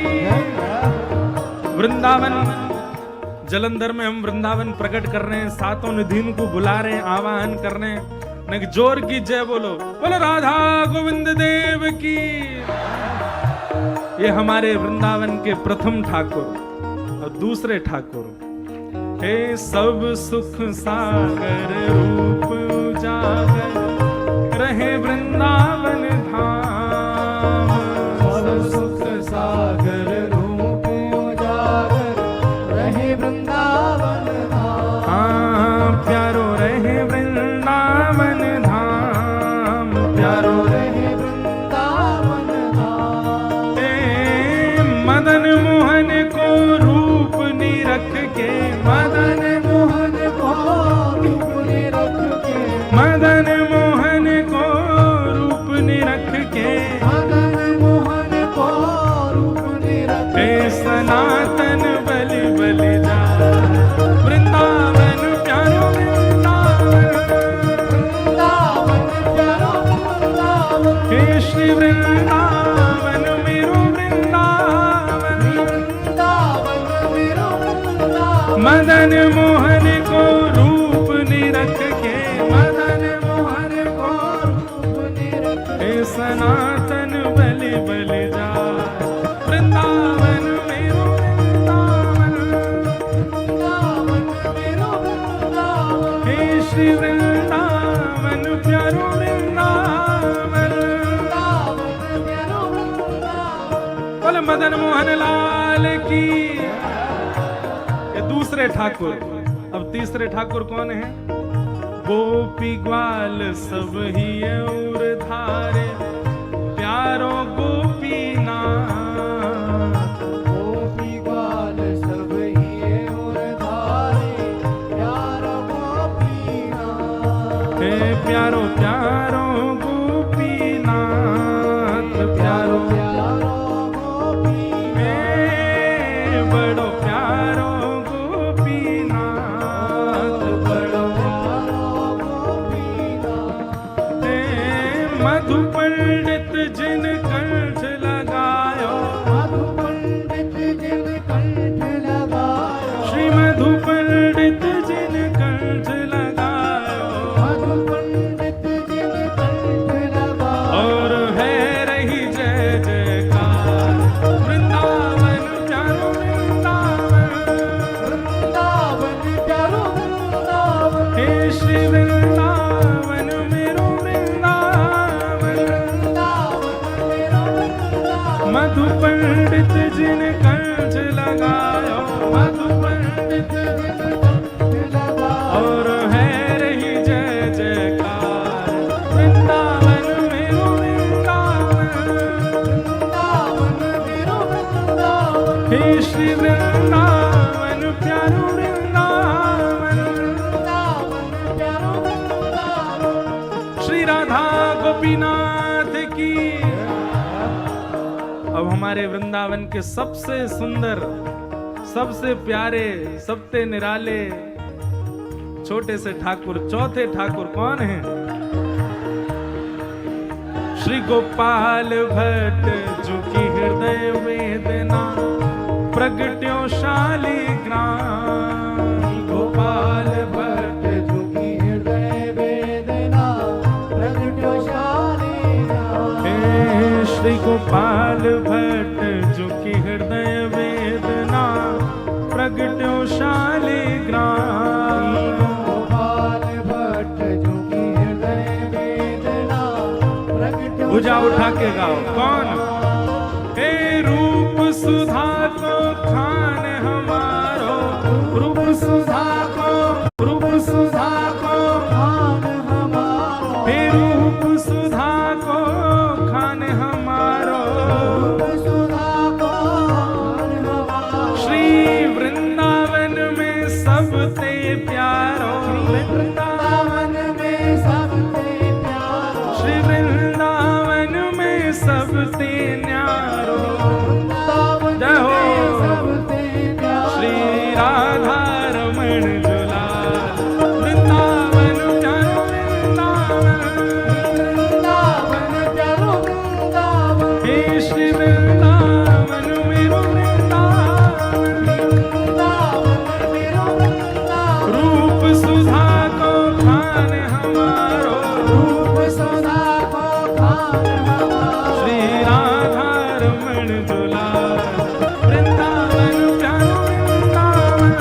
वृंदावन जलंधर में हम वृंदावन प्रकट कर रहे हैं, सातों निधिन को बुला रहे हैं, आवाहन कर रहे हैं। एक जोर की जय बोलो, बोलो राधा गोविंद देव की। ये हमारे वृंदावन के प्रथम ठाकुर और दूसरे ठाकुर, हे सब सुख सागर रूप उजागर, रहे वृंदावन धाम। सब सुख सागर रूप उजागर, रहे वृंदावन धाम। हाँ प्यारो रहे वृंदावन धाम, प्यारो रहे वृंदावन धाम। हे मदन मोहन को रूप निरख के, मदन मोहन को रूप निरख के, मदन मोहन को रूप निरख के, मदन मोहन को रूप निरख हे के। सनातन बलि बलि जा, वृंदावन प्यारो वृंदावन, वृंदावन प्यारो वृंदावन, हे श्री वृंदावन मेरो वृंदावन। वृंदावन मेरो वृंदावन। मदन मोहन को रूप निरख के, मदन मोहन को रूप निरख के। हे सनातन बलि बलि जा, वृंदावन मेरो वृंदावन, वृंदावन मेरो वृंदावन, हे श्री वृंदावन प्यारो वृंदावन। वृंदावन मेरो वृंदावन। बोले मदन मोहन लाल की। ये दूसरे ठाकुर। अब तीसरे ठाकुर कौन है? गोपी ग्वाल सब ही और धारे, प्यारो गोपीनाथ। गोपी ग्वाल सब ही और धारे, प्यारो गोपीनाथ। हे प्यारो प्यारो गोपीनाथ, प्यारो प्यारो गोपीनाथ। हे बड़ो प्यारो गोपीनाथ, बड़ो प्यारो गोपीनाथ। हे मधु पंडित जिन कंठ लगायो, मधु पंडित जिन कंठ लगायो, मधु पंडित और है रही जय जयकार वृंदावन मेरो वृंदावन, हे श्री वृंदावन प्यारो वृंदावन, श्री राधा गोपीनाथ की। अब हमारे वृंदावन के सबसे सुंदर, सबसे प्यारे, सबसे निराले छोटे से ठाकुर, चौथे ठाकुर कौन हैं? श्री गोपाल भट्ट जो की हृदय वेदना प्रगट्यो शालिग्राम, गोपाल भट्ट जो की हृदय वेदना प्रगट्यो शालिग्राम, श्री गोपाल भट्ट जो की हृदय वेदना प्रगट्यो शालिग्राम, गोपाल भट्ट जो की हृदय वेदना प्रगट्यो। भुजा उठा के गाओ, कौन? हे रूप सुधा को खान हमारो, रूप सुधा को, रूप सुधा को खान हमारो, हे रूप सुधा को खान हमारो, रूप सुधा को खान हमारो, श्री वृंदावन में सबसे प्यारो, वृंदावन में सबसे प्यारो, श्री वृंदावन में सबसे न्यारो, जय हो सबसे प्यारो, श्री राधा रमण दुलार वृंदावन प्यारो वृंदावन, वृंदावन प्यारो वृंदावन, हे श्री वृंदावन मेरो वृंदावन, वृंदावन मेरो वृंदावन, रूप सुधा को खान हमारो, रूप सुधा को खान हमारो, श्री राधा रमण दुलार वृंदावन प्यारो वृंदावन,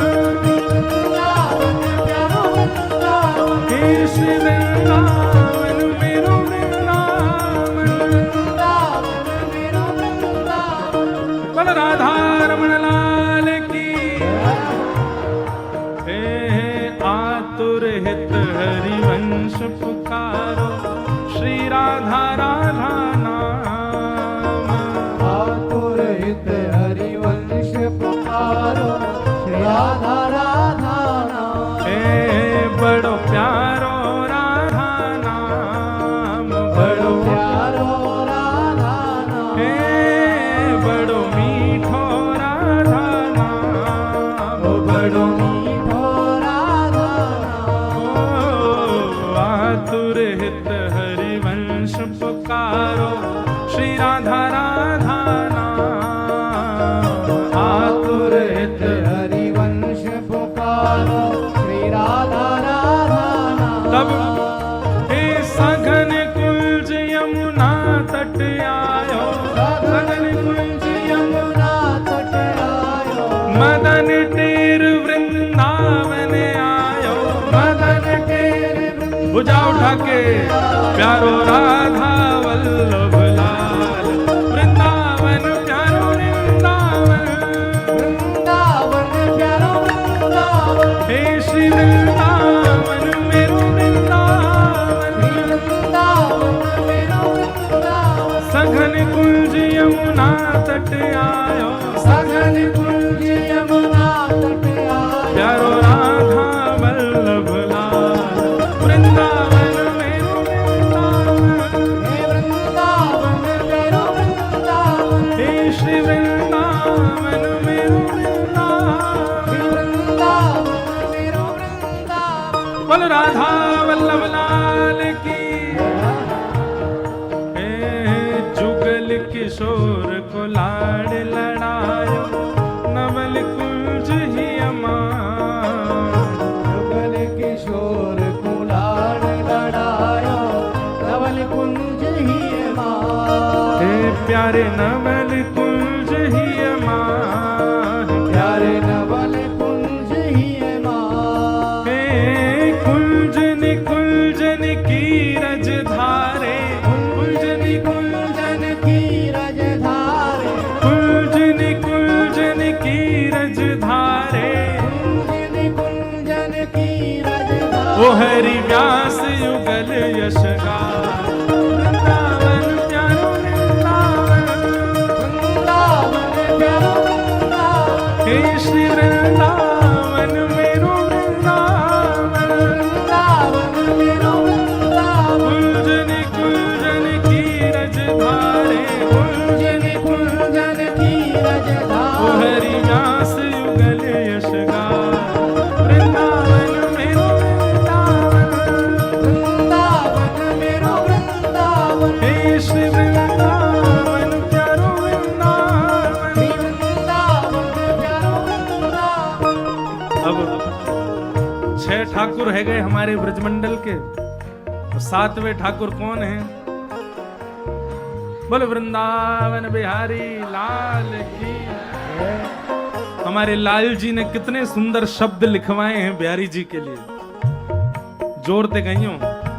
वृंदावन प्यारो वृंदावन, हे श्री वृंदावन मेरो वृंदावन, वृंदावन मेरो वृंदावन। बोल राधा रमण लाल की। हे आतुर हित हरिवंश पुकारो, श्री राधा राधा नाम, आतुर हित हरिवंश पुकारो, श्री राधा राधा नाम, हे बड़ो प्यारो राधा नाम, बड़ो प्यारो राधा नाम, हे बड़ो मीठो राधा नाम, बड़ो मीठो राधा नाम, ओ आतुर हित हरिवंश पुकारो, श्री राधा राधा नाम, आतुर हित हरिवंश पुकारो, श्री राधा राधा नाम। तब हे सघन कुंज यमुना तट आयो, सघन कुंज यमुना तट आयो, मदन टेर वृंदावन आयो, मदन टेर भुजा उठा के प्यारो राधा वल्लभ लाल वृंदावन प्यारो वृंदावन, वृंदावन प्यारो वृंदावन, हे श्री वृंदावन मेरो वृंदावन, वृंदावन मेरो वृंदावन, सघन कुंज यमुना तट आयो, सघन कुंज यमुना तट आयो, प्यारो राधा वल्लभ लाल वृंदावन मेरो वृंदावन, हे वृंदावन मेरो वृंदावन, हे श्री वृंदावन मेरो वृंदावन, वृंदावन मेरो वृंदावन। बोल राधा वल्लभ लाल की। हे जुगल किशोर को लाड़ लड़ायो, नवल कुंज ही अमान, जुगल किशोर को लाड़ लड़ायो, नवल कुंज ही मां, हे प्यारे नवल कुंज ही अमान, प्यारे नवल कुंज ही मां, हे कुंजन कुंजन की रज धारे, कुंजन कुंजन की रज धारे, हे श्री वृंदावन मेरो वृंदावन, वृंदावन मेरो वृंदावन, कुंजन कुंजन की रजधारे, कुंजन कुंजन की रजधारे, हरि व्यास युगल यश गाए। वृंदावन मेरो वृंदावन, वृंदावन मेरो वृंदावन, हे श्री वृंदावन प्यारो वृंदावन। श्री वृंदावन प्यारो वृंदावन। अब 6 ठाकुर है गए हमारे ब्रजमंडल के, तो 7वें ठाकुर कौन है? बोल वृंदावन बिहारी लाल की। हमारे लाल जी ने कितने सुंदर शब्द लिखवाए हैं बिहारी जी के लिए, जोरते कहियो।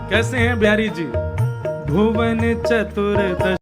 कैसे हैं बिहारी जी? भुवन चतुर्दश